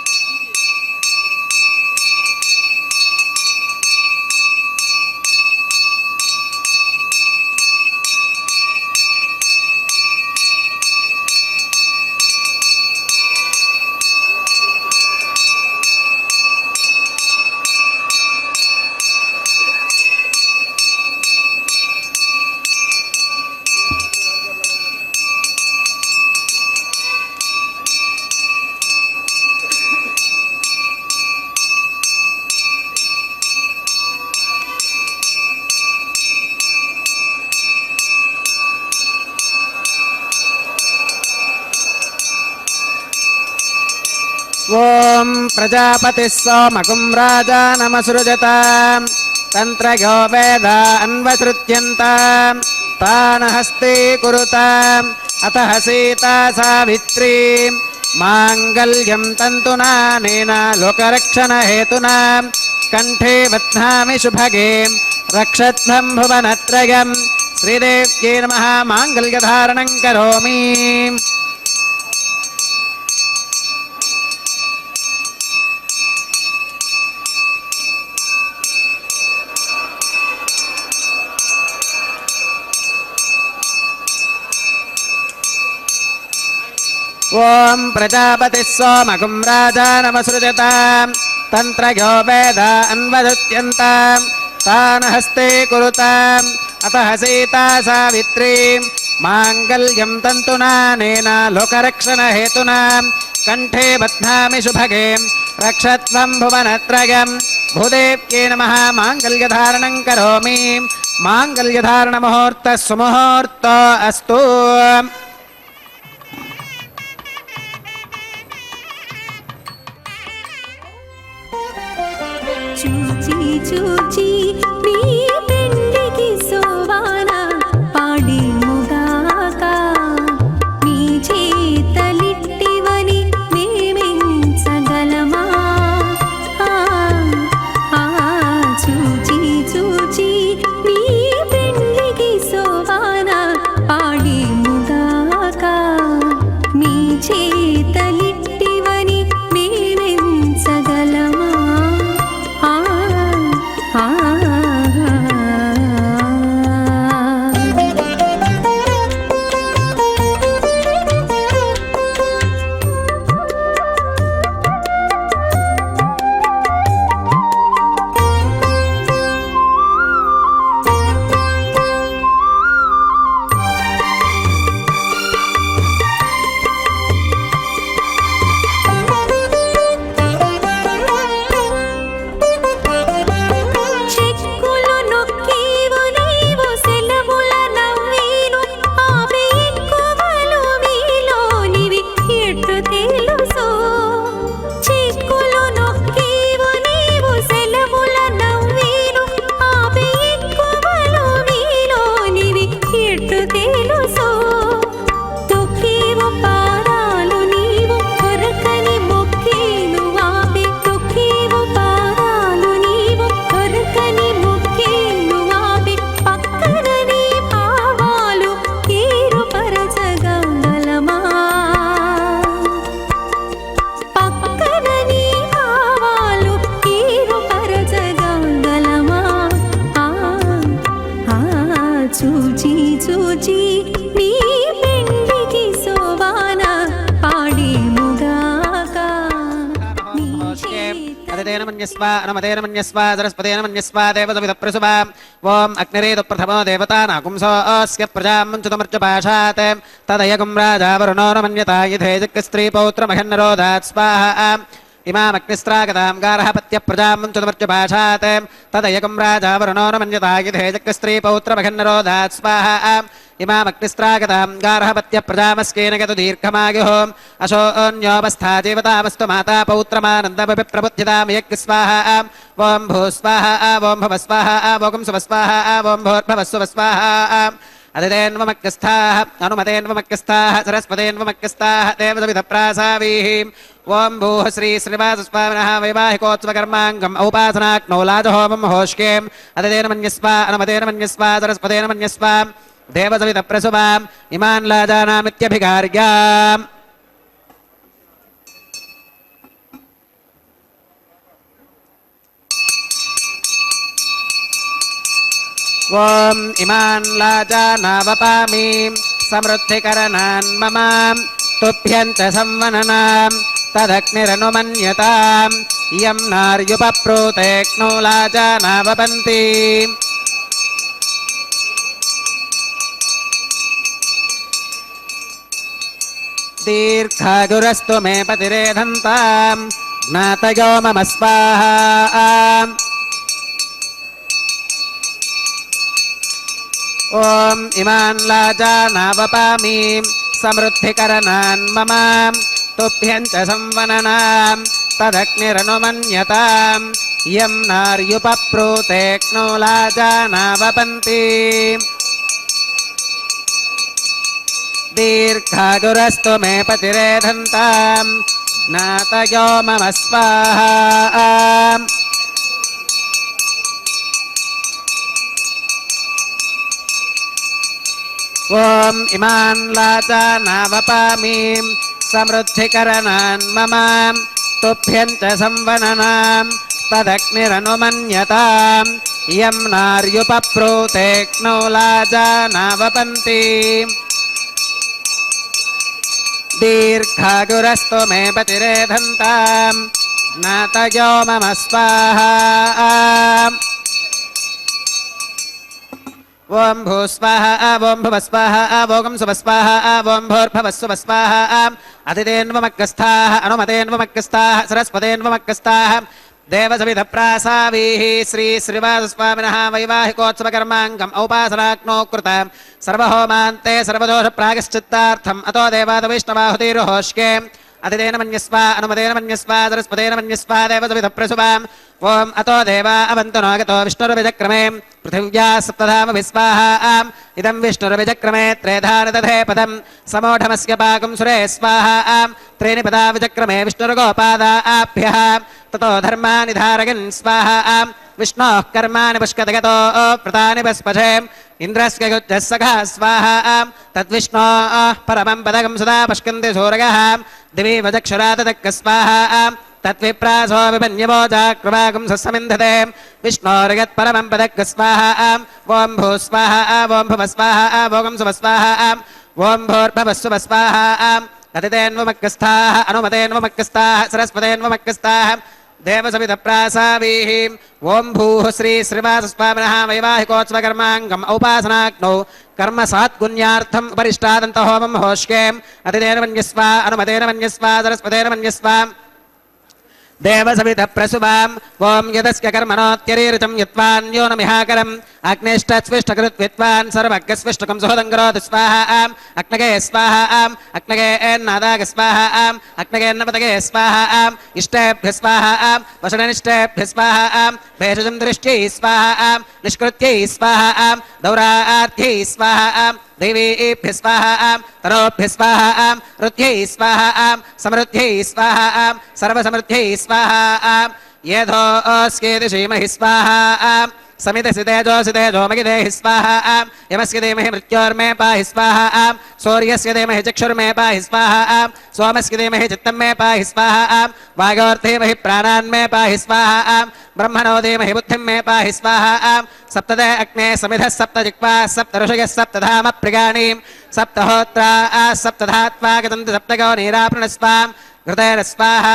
ಓಂ ಪ್ರಜಾಪತಿ ಸೋಮಕುಂ ರಾಜಾನಮಸೃಜತ ತಂತ್ರಗೋ ವೇದ ಅನ್ವಸೃತ್ಯಂತ ತಾನ ಹಸ್ತೆ ಕುರುತ ಅತಃ ಸೀತಾ ಸಾವಿತ್ರೀ ಮಾಂಗಲ್ಯಂ ತಂತುನಾನೇನ ಲೋಕರಕ್ಷಣ ಹೇತುನಾ ಕಂಠೇ ಬಧ್ನಾಮಿ ಶುಭಗೆ ರಕ್ಷತ್ವಂ ಭುವನತ್ರಯಂ శ్రీదేవ్యై నమః మాంగళ్యధారణం కరోమి. ఓం ప్రజాపతి సోమగుం రాజానమసృజతాం తంత్రయో వేద అన్వదుత్యంతాం తాన హస్తే కురుతాం అతః సీతా సావిత్రీ మాంగళ్యం తంతునానేన లోకరక్షణ హేతునా కంఠే బధ్నామి శుభగే రక్షత్వం భువనత్రయం. భూదేవ్యై నమః మాంగళ్యధారణం కరోమి. మాంగళ్యధారణ ముహూర్త సుముహూర్త అస్తు. చూచి చూచి నీ పెండికి సోవాన పాడిముగాక నీ చేతలిట్టివని మేమెంచగలమా. చూచి చూచి నీ పెండికి సోవాన పాడిముగాక నీ చేతలిట్టివని మేమెంచగలమా. చెక్కులు నొక్కేవు నీవు సెలవుల నవ్వేను ఆపే ఎక్కువలు మీలోనివి ఎట్టు తెలుసు. చెక్కులు నొక్కేవు నీవు సెలవుల నవ్వేను ఆపే ఎక్కువలు మీలోనివి ఎట్టు తెలుసు. తొక్కేవు పాదాలు నీవు కొరకని మొక్కేను ఆపే తొక్కేవు పాదాలు నీవు కొరకని మొక్కేను ఆపే పక్కన నీ భావాలు ఏరుపరచగలమా. పక్కన నీ భావాలు ఏరుపరచగలమా. చూచి చూచి నీ పెండికి సోవాన పాడిముగాక నీ అదితేన మన్యస్వ అనుమతేన మన్యస్వ సరస్వతేన మన్యస్వ దేవతమిద ప్రసుభ. ఓం అగ్నిరేతు ప్రథమో దేవతానాగుంసోऽస్య ప్రజాం ముంచుతమర్చపాశాత్ తదయగుం రాజా వరుణో న మన్యతా యథేజక్ స్త్రీ పౌత్రమహన్నరోధాత్ స్వాహా. ఇమామగ్నిస్త్రాగతాం గారః పత్య ప్రజాం ముంచుతమర్చపాశాత్ తదయగుం రాజా వరుణో న మన్యతా యథేజక్ స్త్రీ పౌత్రమహన్నరోధాత్ స్వాహా. ఇమామగ్నిస్త్రాగతాం గారః పత్య ప్రజామస్కేన గతు దీర్ఘమాయుః అశోన్యోపస్థా జీవతామస్తు మాతా పౌత్రమానందమపి ప్రబుద్ధ్యతాం యజ్ఞ స్వాహా. ఓం భూ స్వాహా ఓం భవ స్వాహా ఓం శుభ స్వాహా ఓం భూర్భవ స్వ స్వాహా. అదితేన్వమగ్నిస్థాః అనుమతేన్వమగ్నిస్థాః సరస్వతేన్వమగ్నిస్థాః దేవతమిద ప్రాసావీః. ఓం భూః శ్రీ శ్రీనివాసస్వామినః వైవాహికోత్సవకర్మాంగం ఔపాసనాగ్నౌ లాజహోమం హోష్కేం. అదితేన మన్యస్వ అనుమతేన మన్యస్వ సరస్వతేన మన్యస్వ దేవతమిద ప్రసుభాం ఇమాన్ లాజానామిత్యభికార్యాం. ఓం ఇమాన్ లాజానావపామి సమృద్ధికరణాన్ మమ తుభ్యం చ సంవననాం తదగ్నిరనుమన్యతాం ఇయం నార్యుపప్రూతేక్నో లాజానావపంతి. దీర్ఘాగురస్తు మే పతిరేధంతాం జ్ఞాతయో మమ స్వాహా. ఓం ఇమాన్ లాజానావపామి సమృద్ధికరణాన్ మమ తుభ్యం చ సంవననాం తదగ్నిరనుమన్యతాం ఇయం నార్యుపప్రూతేక్నో లాజానావపంతి. దీర్ఘాగురస్తు మే పతిరేధంతాం జ్ఞాతయో మమ స్వాహా. ఓం ఇమాన్ లాచానావపామీం సమృద్ధికరణాన్ మమ తుభ్యం చ సంవననాం తదగ్నిరనుమన్యతాం ఇయం నార్యుపప్రోతేక్నౌ లాచానావపంతి దీర్ఘాగురస్తు మే పతిరేధంతాం నాతయో మమ స్వాహా ఓం భూస్వాహ ఓం భువస్వాహ ఓం సువస్వాహ ఓం భూర్భవస్సువస్వాహ అతిథేన్వమగ్గస్థాః అనుమతేన్వమగ్గస్థాః సరస్వతేన్వమగ్గస్థాః దేవసవిధప్రాసావీః శ్రీ శ్రీవాసస్వామినः వైవాహికోత్సవకర్మాంగం ఔపాసనాగ్నో కృత సర్వహోమాంతే సర్వదోష ప్రాగశ్చిత్తార్థం అతో దేవాదవైష్ణవాహుతిర్హోష్కే అతిథేన మన్యస్వ అనుమతేన మన్యస్వ సరస్వతేన మన్యస్వ దేవసవిధప్రసువాం ఓం అతో దేవా అవంతు నాగతో విష్ణుర్విజక్రమే పృథివ్యా సప్తధామ విస్వాహ ఇదం విష్ణుర్విజక్రమే త్రేధానదధే పదం సమోఢమస్య పాకం సురే స్వాహ త్రీణి పదా విజక్రమే విష్ణుర్గోపాదాభ్యః తతో ధర్మాని ధారయన్ స్వాహ విష్ణోః కర్మాణి పుష్కతగతో వ్రతాని భస్పశే ఇంద్రస్య గుజ్జः సఖా స్వాహ తద్విష్ణోః పరమం పదకం సదా పష్కంతి సూరగः దివి వజక్షురాతదక్క స్వాహ తద్విప్రాసో విపన్యవోజాకృవాగం సస్సమింధతే విష్ణోర్గత్పరమం పదక్క స్వాహ ఓం భూస్వాహ ఓం భువస్వాహ ఓం సువస్వాహ ఓం భూర్భవస్సువస్వాహ అతిథేన్వమగ్గస్థాః అనుమతేన్వమగ్గస్థాః సరస్వతేన్వమగ్గస్థాః దేవసవిధప్రాసావీః ఓం భూః శ్రీ శ్రీవాసస్వామినः వైవాహికోత్సవకర్మాంగం ఔపాసనాగ్నౌ కర్మ సాత్గుణ్యార్థం ఉపరిష్టాదంతహోమం హోష్కే అతిథేన మన్యస్వ అనుమతేన మన్యస్వ సరస్వతేన మన్యస్వ దేవసవిధప్రసువాం ఓం యదస్య కర్మణోత్యరీరితం యత్వాన్యో నమిహాకరం అగ్నిష్టస్విష్టకృత్విత్వాన్ సర్వజ్ఞస్విష్టకం సుహదంగరోతు స్వాహ అగ్నగే స్వాహ అగ్నగే నాదాగ స్వాహ అగ్నగేన్నపతగే స్వాహ ఇష్టేభ్య స్వాహ వసననిష్టేభ్య స్వాహ భేషజం దృష్ట్యై స్వాహ నిష్కృత్యై స్వాహ దౌరార్థ్యై స్వాహ దేవీభ్య స్వాహ తనోభ్య స్వాహ రుద్ధ్యై స్వాహ సమృద్ధ్యై స్వాహ సర్వసమృద్ధ్యై స్వాహ ఏధోస్కేతి శ్రీమహి స్వాహ समितसि तेजोसि तेजोमहि देहि स्वाहा यमस्य धीमहि मृत्योर्मे पाहि स्वाहा सूर्यस्य धीमहि चक्षुर्मे पाहि स्वाहा सोमस्य धीमहि चित्तं मे पाहि स्वाहा वायोर्धीमहि प्राणान्मे पाहि स्वाहा ब्रह्मणो धीमहि बुद्धिं मे पाहि स्वाहा सप्तदे अग्ने समिधः सप्त जिह्वा सप्त ऋषयः सप्तधाम प्रियाणि सप्तहोत्रा सप्तधात्वा गतन्ति सप्तगो नीराप्रणस्वा घृतेन स्वाहा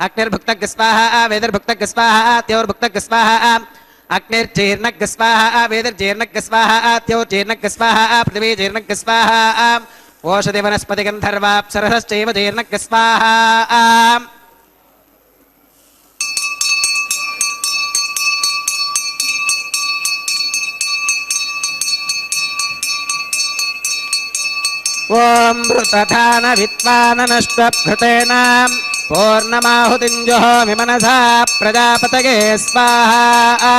अग्निर्भुक्तग् स्वाहा वेदिर्भुक्तग् स्वाहा त्योर्भुक्तग् स्वाहा अग्निर्जीर्णग् स्वाहा वेदिर्जीर्णग् स्वाहा त्योर्जीर्णग् स्वाहा पृथिवीजीर्णग् स्वाहा ओषधि वनस्पति गन्धर्वाप्सरसश्चैव जीर्णग् स्वाहा ओम मृतधान विद्वाननष्टभृतेन पूर्णमाहुतिञ्जुहोमि मनसा प्रजापतये स्वाहा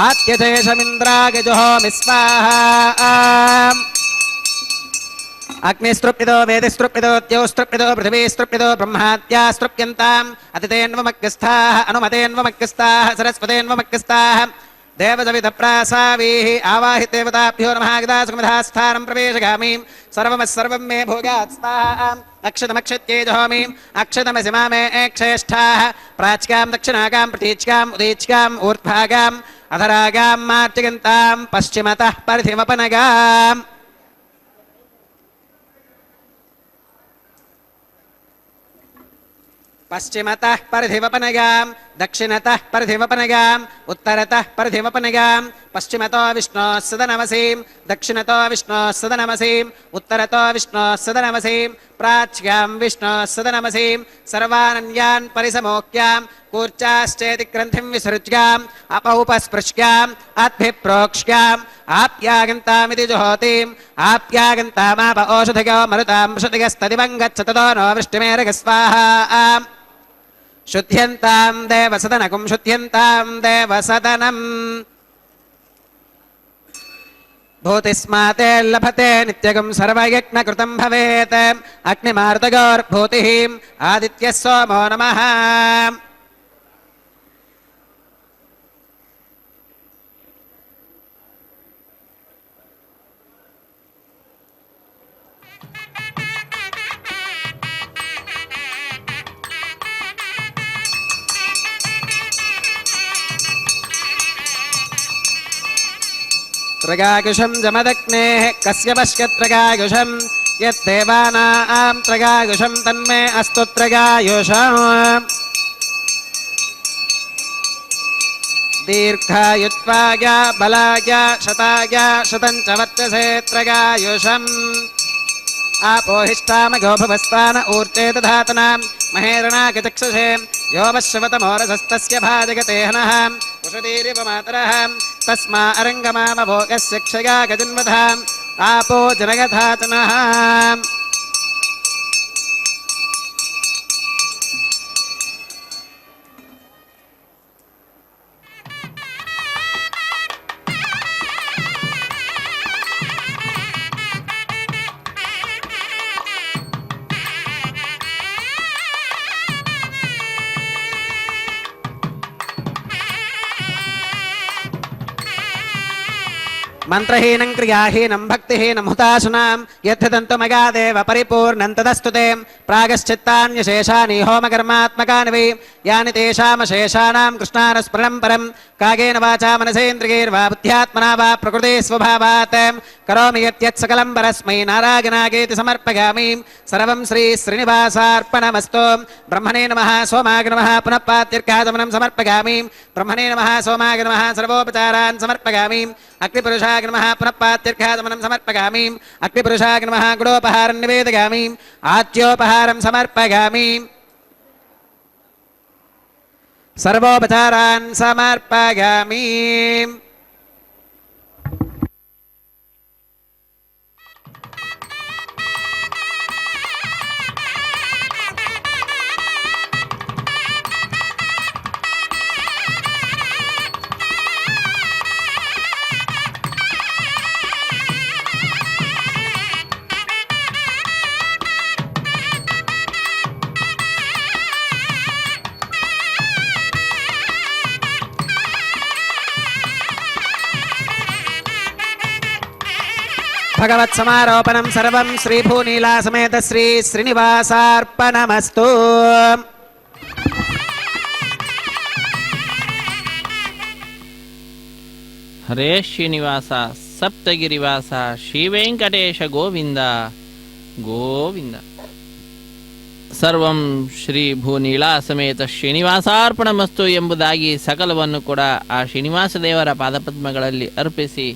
आत्यशेषमिन्द्राय जुहोमि स्वाहा अग्निस्तृप्यतो वेदिस्तृप्यतो द्यौस्तृप्यतो पृथिवीस्तृप्यतो ब्रह्माद्यास्तृप्यन्ताम् अतिथेन्वमग्गस्थाः अनुमतेन्वमग्गस्थाः सरस्वतेन्वमग्गस्थाः देवसविधप्रासावीः आवाहि देवताभ्यो नमः गदासुखमधास्थानं प्रवेशगामीं सर्वमस्सर्वं मे भोगात् स्वाहा अक्षतमक्षत्ये जहोमि अक्षतमसि मामे क्षेष्ठाः प्राच्यां दक्षिणागां प्रतीच्याम् उदीच्याम् ऊर्ध्वागाम् अधरागां मार्जयन्तां पश्चिमतः परिधिमपनगाम् पश्चिमतः परिधिवपनगां दक्षिणतः परिधिवपनगां उत्तरतः परिधिवपनगां पश्चिमतो विष्णोः सदनमसीं दक्षिणतो विष्णोः सदनमसीं उत्तरतो विष्णोः सदनमसीं प्राच्यां विष्णोः सदनमसीं सर्वानन्यान् परिसमोक्यां कूर्चाश्चेति ग्रन्थिं विसृज्याम् अपौपस्पृश्याम् अद्भिप्रोक्ष्याम् आप्यागन्तामिति जुहोतिम् आप्यागन्तामाप ओषधिगो मरुतां वृषधिगस्तदिवं गच्छततो नो वृष्टिमेरग स्वाहा शुद्ध्यन्तां देवसदनकुं शुद्ध्यन्तां देवसदनम् भूतिस्माते लभते नित्यगं सर्वयज्ञकृतं भवेत् अग्निमार्दगोर्भूतिः आदित्यः सोमो नमः त्रगायुषं जमदग्नेः कस्य पश्यत्रगायुषं यद्देवानां त्रगायुषं तन्मे अस्तु त्रगायुषम् दीर्घायुत्वाय बलाय शताय शतं च वर्तसे त्रगायुषम् आपोहिष्ठामघो भवस्तान ऊर्जे दधातनां महेरणागचक्षुषे यो वश्यवतमोरसस्तस्य भाजगते हनः उषदीरिवमातरः तस्मा अरङ्गमामभोगस्य क्षया गजन्वधाम् आपो जनगधातनः मंत्रहीनं क्रियाहीनं भक्तिहीनं हुताशुनां यद्यदन्तमगादेव परिपूर्णं तदस्तु ते प्रागश्चित्तान्यशेषानि होमकर्मात्मकानि वै यानि तेषामशेषाणां कृष्णानुस्मरणं परं कागेन वाचा मनसेन्द्रियैर्वा बुद्ध्यात्मना वा प्रकृते स्वभावात् करोमि यत् सकलं परस्मै नारायणागेति समर्पयामि सर्वं श्री श्रीनिवासार्पणमस्तु ब्रह्मणे नमः सोमाय नमः पुनः पात्यर्घागमनं समर्पयामि ब्रह्मणे नमः सोमाय नमः सर्वोपचारान् समर्पयामि अग्निपुरुषाय नमः पुनः पात्यर्घागमनं समर्पयामि अग्निपुरुषाय नमः गुडोपहारं निवेदयामि आच्योपहारं समर्पयामि सर्वोपचारान् समर्पयामि भगवत् समारोपणं सर्वं श्रीभूनीला समेत श्री श्रीनिवासार्पणमस्तु ಹರೇ ಶ್ರೀನಿವಾಸ ಸಪ್ತಗಿರಿವಾಸ ಶ್ರೀ ವೆಂಕಟೇಶ ಗೋವಿಂದ ಗೋವಿಂದ. ಸರ್ವಂ ಶ್ರೀ ಭೂನೀಳಾ ಸಮೇತ ಶ್ರೀನಿವಾಸಾರ್ಪಣಮಸ್ತು ಎಂಬುದಾಗಿ ಸಕಲವನ್ನು ಕೂಡ ಆ ಶ್ರೀನಿವಾಸ ದೇವರ ಪಾದಪದ್ಮಗಳಲ್ಲಿ ಅರ್ಪಿಸಿ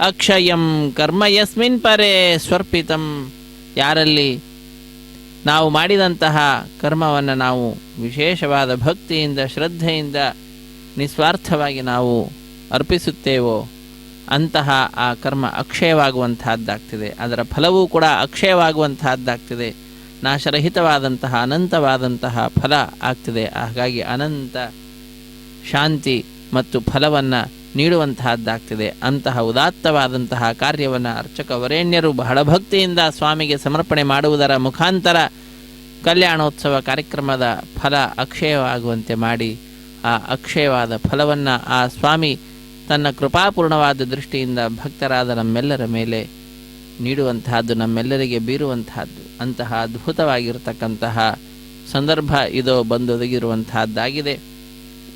ಅಕ್ಷಯಂ ಕರ್ಮ ಯಸ್ಮಿನ್ ಪರೇ ಸ್ವರ್ಪಿತಂ, ಯಾರಲ್ಲಿ ನಾವು ಮಾಡಿದಂತಹ ಕರ್ಮವನ್ನು ನಾವು ವಿಶೇಷವಾದ ಭಕ್ತಿಯಿಂದ ಶ್ರದ್ಧೆಯಿಂದ ನಿಸ್ವಾರ್ಥವಾಗಿ ನಾವು ಅರ್ಪಿಸುತ್ತೇವೋ ಅಂತಹ ಆ ಕರ್ಮ ಅಕ್ಷಯವಾಗುವಂತಹದ್ದಾಗ್ತಿದೆ, ಅದರ ಫಲವೂ ಕೂಡ ಅಕ್ಷಯವಾಗುವಂತಹದ್ದಾಗ್ತಿದೆ, ನಾಶರಹಿತವಾದಂತಹ ಅನಂತವಾದಂತಹ ಫಲ ಆಗ್ತಿದೆ. ಹಾಗಾಗಿ ಅನಂತ ಶಾಂತಿ ಮತ್ತು ಫಲವನ್ನು ನೀಡುವಂತಹದ್ದಾಗ್ತಿದೆ. ಅಂತಹ ಉದಾತ್ತವಾದಂತಹ ಕಾರ್ಯವನ್ನು ಅರ್ಚಕ ವರೇಣ್ಯರು ಬಹಳ ಭಕ್ತಿಯಿಂದ ಸ್ವಾಮಿಗೆ ಸಮರ್ಪಣೆ ಮಾಡುವುದರ ಮುಖಾಂತರ ಕಲ್ಯಾಣೋತ್ಸವ ಕಾರ್ಯಕ್ರಮದ ಫಲ ಅಕ್ಷಯವಾಗುವಂತೆ ಮಾಡಿ ಆ ಅಕ್ಷಯವಾದ ಫಲವನ್ನು ಆ ಸ್ವಾಮಿ ತನ್ನ ಕೃಪಾಪೂರ್ಣವಾದ ದೃಷ್ಟಿಯಿಂದ ಭಕ್ತರಾದ ನಮ್ಮೆಲ್ಲರ ಮೇಲೆ ನೀಡುವಂತಹದ್ದು, ನಮ್ಮೆಲ್ಲರಿಗೆ ಬೀರುವಂತಹದ್ದು. ಅಂತಹ ಅದ್ಭುತವಾಗಿರತಕ್ಕಂತಹ ಸಂದರ್ಭ ಇದೋ ಬಂದೊದಗಿರುವಂತಹದ್ದಾಗಿದೆ.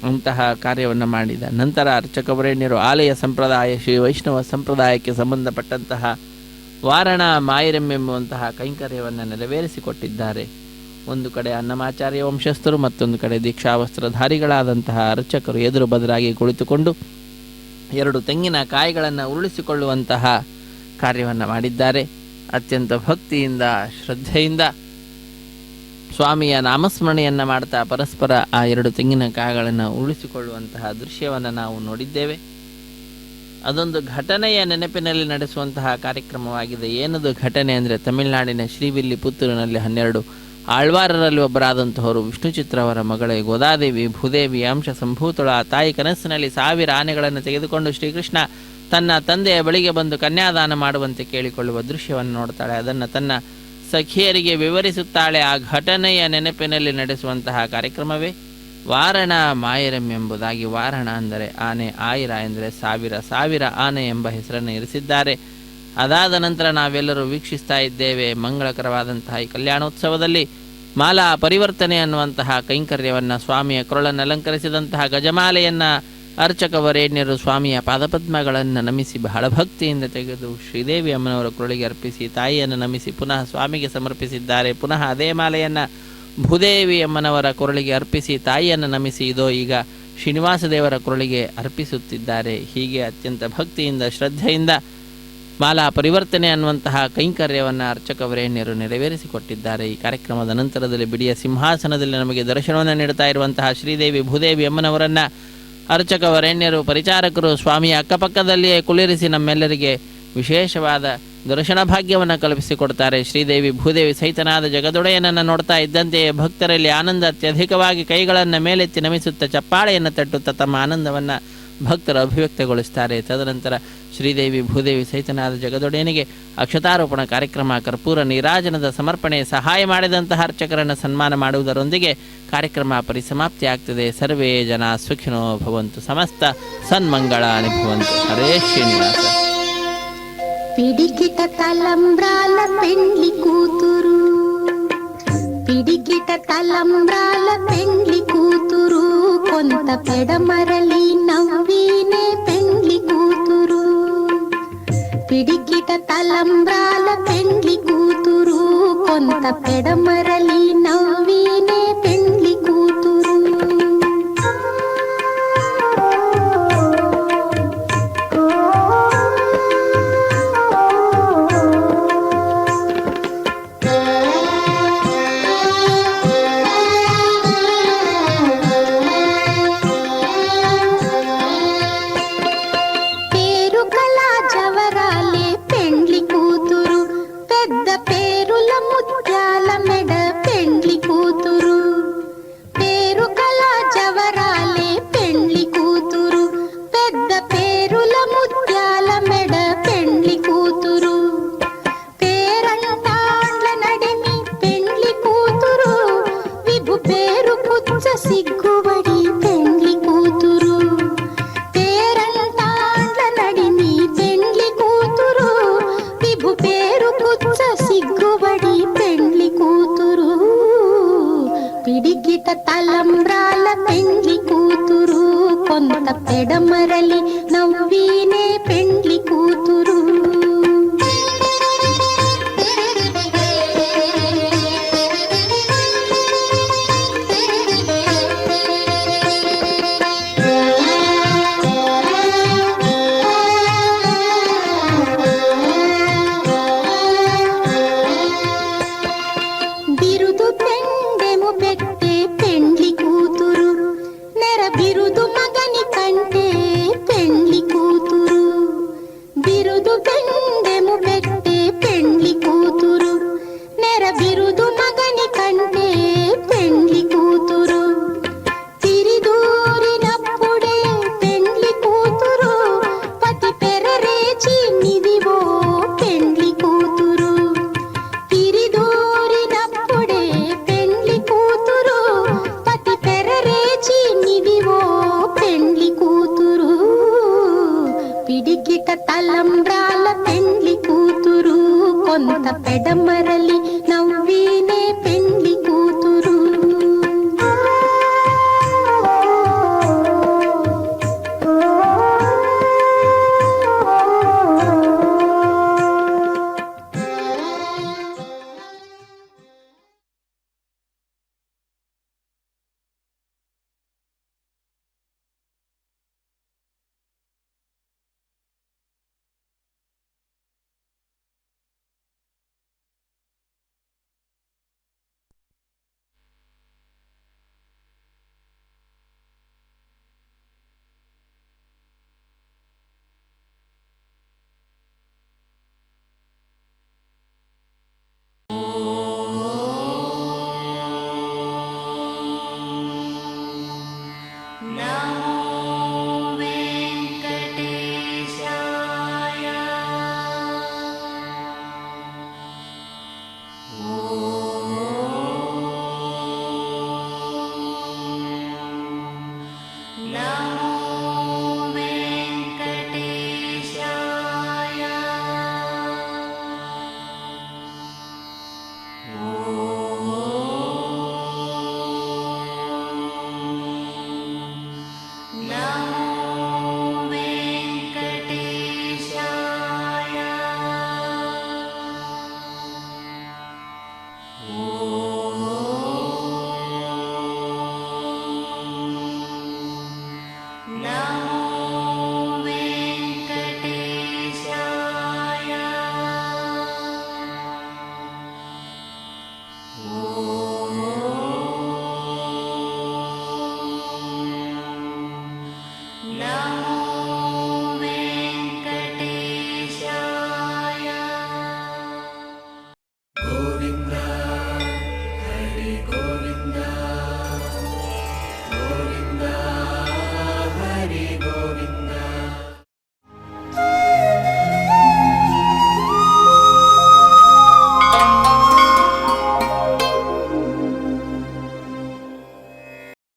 ಅಂತಹ ಕಾರ್ಯವನ್ನು ಮಾಡಿದ ನಂತರ ಅರ್ಚಕ ವರೇಣ್ಯರು ಆಲಯ ಸಂಪ್ರದಾಯ ಶ್ರೀ ವೈಷ್ಣವ ಸಂಪ್ರದಾಯಕ್ಕೆ ಸಂಬಂಧಪಟ್ಟಂತಹ ವಾರಣ ಮಾಯಿರಂ ಎಂಬುವಂತಹ ಕೈಂಕರ್ಯವನ್ನು ನೆರವೇರಿಸಿಕೊಟ್ಟಿದ್ದಾರೆ. ಒಂದು ಕಡೆ ಅನ್ನಮಾಚಾರ್ಯ ವಂಶಸ್ಥರು, ಮತ್ತೊಂದು ಕಡೆ ದೀಕ್ಷಾವಸ್ತ್ರಧಾರಿಗಳಾದಂತಹ ಅರ್ಚಕರು ಎದುರು ಬದಲಾಗಿ ಕುಳಿತುಕೊಂಡು 2 ತೆಂಗಿನ ಕಾಯಿಗಳನ್ನು ಉರುಳಿಸಿಕೊಳ್ಳುವಂತಹ ಕಾರ್ಯವನ್ನು ಮಾಡಿದ್ದಾರೆ. ಅತ್ಯಂತ ಭಕ್ತಿಯಿಂದ ಶ್ರದ್ಧೆಯಿಂದ ಸ್ವಾಮಿಯ ನಾಮಸ್ಮರಣೆಯನ್ನು ಮಾಡ್ತಾ ಪರಸ್ಪರ ಆ 2 ತೆಂಗಿನಕಾಯಿಗಳನ್ನು ಉರುಳಿಸಿಕೊಳ್ಳುವಂತಹ ದೃಶ್ಯವನ್ನು ನಾವು ನೋಡಿದ್ದೇವೆ. ಅದೊಂದು ಘಟನೆಯ ನೆನಪಿನಲ್ಲಿ ನಡೆಸುವಂತಹ ಕಾರ್ಯಕ್ರಮವಾಗಿದೆ. ಏನದು ಘಟನೆ ಅಂದರೆ, ತಮಿಳುನಾಡಿನ ಶ್ರೀವಿಲ್ಲಿಪುತ್ತೂರಿನಲ್ಲಿ 12 ಆಳ್ವಾರರಲ್ಲಿ ಒಬ್ಬರಾದಂತಹವರು ವಿಷ್ಣು ಚಿತ್ರವರ ಮಗಳೇ ಗೋದಾದೇವಿ ಭೂದೇವಿ ಅಂಶ ಸಂಭೂತಳ ತಾಯಿ ಕನಸಿನಲ್ಲಿ 1000 ಆನೆಗಳನ್ನು ತೆಗೆದುಕೊಂಡು ಶ್ರೀಕೃಷ್ಣ ತನ್ನ ತಂದೆಯ ಬಳಿಗೆ ಬಂದು ಕನ್ಯಾದಾನ ಮಾಡುವಂತೆ ಕೇಳಿಕೊಳ್ಳುವ ದೃಶ್ಯವನ್ನು ನೋಡ್ತಾಳೆ. ಅದನ್ನು ತನ್ನ ಸಖಿಯರಿಗೆ ವಿವರಿಸುತ್ತಾಳೆ. ಆ ಘಟನೆಯ ನೆನಪಿನಲ್ಲಿ ನಡೆಸುವಂತಹ ಕಾರ್ಯಕ್ರಮವೇ ವಾರಣ ಮಾಯರಂ ಎಂಬುದಾಗಿ. ವಾರಣ ಅಂದರೆ ಆನೆ, ಆಯಿರ ಎಂದರೆ 1000 ಆನೆ ಎಂಬ ಹೆಸರನ್ನು ಇರಿಸಿದ್ದಾರೆ. ಅದಾದ ನಂತರ ನಾವೆಲ್ಲರೂ ವೀಕ್ಷಿಸ್ತಾ ಇದ್ದೇವೆ ಮಂಗಳಕರವಾದಂತಹ ಈ ಕಲ್ಯಾಣೋತ್ಸವದಲ್ಲಿ ಮಾಲಾ ಪರಿವರ್ತನೆ ಅನ್ನುವಂತಹ ಕೈಂಕರ್ಯವನ್ನು, ಸ್ವಾಮಿಯ ಕೊರಳನ್ನು ಅಲಂಕರಿಸಿದಂತಹ ಗಜಮಾಲೆಯನ್ನು ಅರ್ಚಕ ವರೇಣ್ಯರು ಸ್ವಾಮಿಯ ಪಾದಪದ್ಮಗಳನ್ನು ನಮಿಸಿ ಬಹಳ ಭಕ್ತಿಯಿಂದ ತೆಗೆದು ಶ್ರೀದೇವಿ ಅಮ್ಮನವರ ಕೊರಳಿಗೆ ಅರ್ಪಿಸಿ ತಾಯಿಯನ್ನು ನಮಿಸಿ ಪುನಃ ಸ್ವಾಮಿಗೆ ಸಮರ್ಪಿಸಿದ್ದಾರೆ. ಪುನಃ ಅದೇ ಮಾಲೆಯನ್ನು ಭೂದೇವಿ ಅಮ್ಮನವರ ಕೊರಳಿಗೆ ಅರ್ಪಿಸಿ ತಾಯಿಯನ್ನು ನಮಿಸಿ ಇದೋ ಈಗ ಶ್ರೀನಿವಾಸ ದೇವರ ಕೊರಳಿಗೆ ಅರ್ಪಿಸುತ್ತಿದ್ದಾರೆ. ಹೀಗೆ ಅತ್ಯಂತ ಭಕ್ತಿಯಿಂದ ಶ್ರದ್ಧೆಯಿಂದ ಮಾಲಾ ಪರಿವರ್ತನೆ ಅನ್ನುವಂತಹ ಕೈಂಕರ್ಯವನ್ನು ಅರ್ಚಕ ವರೇಣ್ಯರು ನೆರವೇರಿಸಿಕೊಟ್ಟಿದ್ದಾರೆ. ಈ ಕಾರ್ಯಕ್ರಮದ ನಂತರದಲ್ಲಿ ಬಿಡಿಯ ಸಿಂಹಾಸನದಲ್ಲಿ ನಮಗೆ ದರ್ಶನವನ್ನು ನೀಡುತ್ತಾ ಇರುವಂತಹ ಶ್ರೀದೇವಿ ಭೂದೇವಿ ಅಮ್ಮನವರನ್ನು ಅರ್ಚಕ ವರೇಣ್ಯರು ಪರಿಚಾರಕರು ಸ್ವಾಮಿಯ ಅಕ್ಕಪಕ್ಕದಲ್ಲಿಯೇ ಕುಳ್ಳಿರಿಸಿ ನಮ್ಮೆಲ್ಲರಿಗೆ ವಿಶೇಷವಾದ ದರ್ಶನ ಭಾಗ್ಯವನ್ನು ಕಲ್ಪಿಸಿಕೊಡ್ತಾರೆ. ಶ್ರೀದೇವಿ ಭೂದೇವಿ ಸಹಿತನಾದ ಜಗದೊಡೆಯನನ್ನು ನೋಡ್ತಾ ಇದ್ದಂತೆಯೇ ಭಕ್ತರಲ್ಲಿ ಆನಂದ ಅತ್ಯಧಿಕವಾಗಿ ಕೈಗಳನ್ನು ಮೇಲೆತ್ತಿ ನಮಿಸುತ್ತಾ ಚಪ್ಪಾಳೆಯನ್ನು ತಟ್ಟುತ್ತಾ ತಮ್ಮ ಆನಂದವನ್ನು ಭಕ್ತರು ಅಭಿವ್ಯಕ್ತಗೊಳಿಸ್ತಾರೆ. ತದನಂತರ ಶ್ರೀದೇವಿ ಭೂದೇವಿ ಸಹಿತನಾದ ಜಗದೊಡೆಯನಿಗೆ ಅಕ್ಷತಾರೋಪಣ ಕಾರ್ಯಕ್ರಮ, ಕರ್ಪೂರ ನೀರಾಜನದ ಸಮರ್ಪಣೆ, ಸಹಾಯ ಮಾಡಿದಂತಹ ಅರ್ಚಕರನ್ನು ಸನ್ಮಾನ ಮಾಡುವುದರೊಂದಿಗೆ ಕಾರ್ಯಕ್ರಮ ಪರಿಸಮಾಪ್ತಿ ಆಗ್ತದೆ. ಸರ್ವೇ ಜನ ಸುಖಿನೋ ಭವಂತು, ಸಮಸ್ತ ಸನ್ಮಂಗಳಾನಿ ಭವಂತು. ಹರೇ ಶ್ರೀನಿವಾಸ. పిడికిట తలంబ్రాల పెండ్లి కూతురు, పిడికిట తలంబ్రాల పెండ్లి కూతురు, కొంత పెడమరలి నవ్వినే పెండ్లి కూతురు. పిడికిట తలంబ్రాల పెండ్లి కూతురు, కొంత పెడమరలి నవ్వినే పెండ్లి కూతురు. పిడికిట తలంబ్రాల పెండ్లి కూతురు, కొంత పెడమరలి నవ్వినే పెండ్లి కూతురు.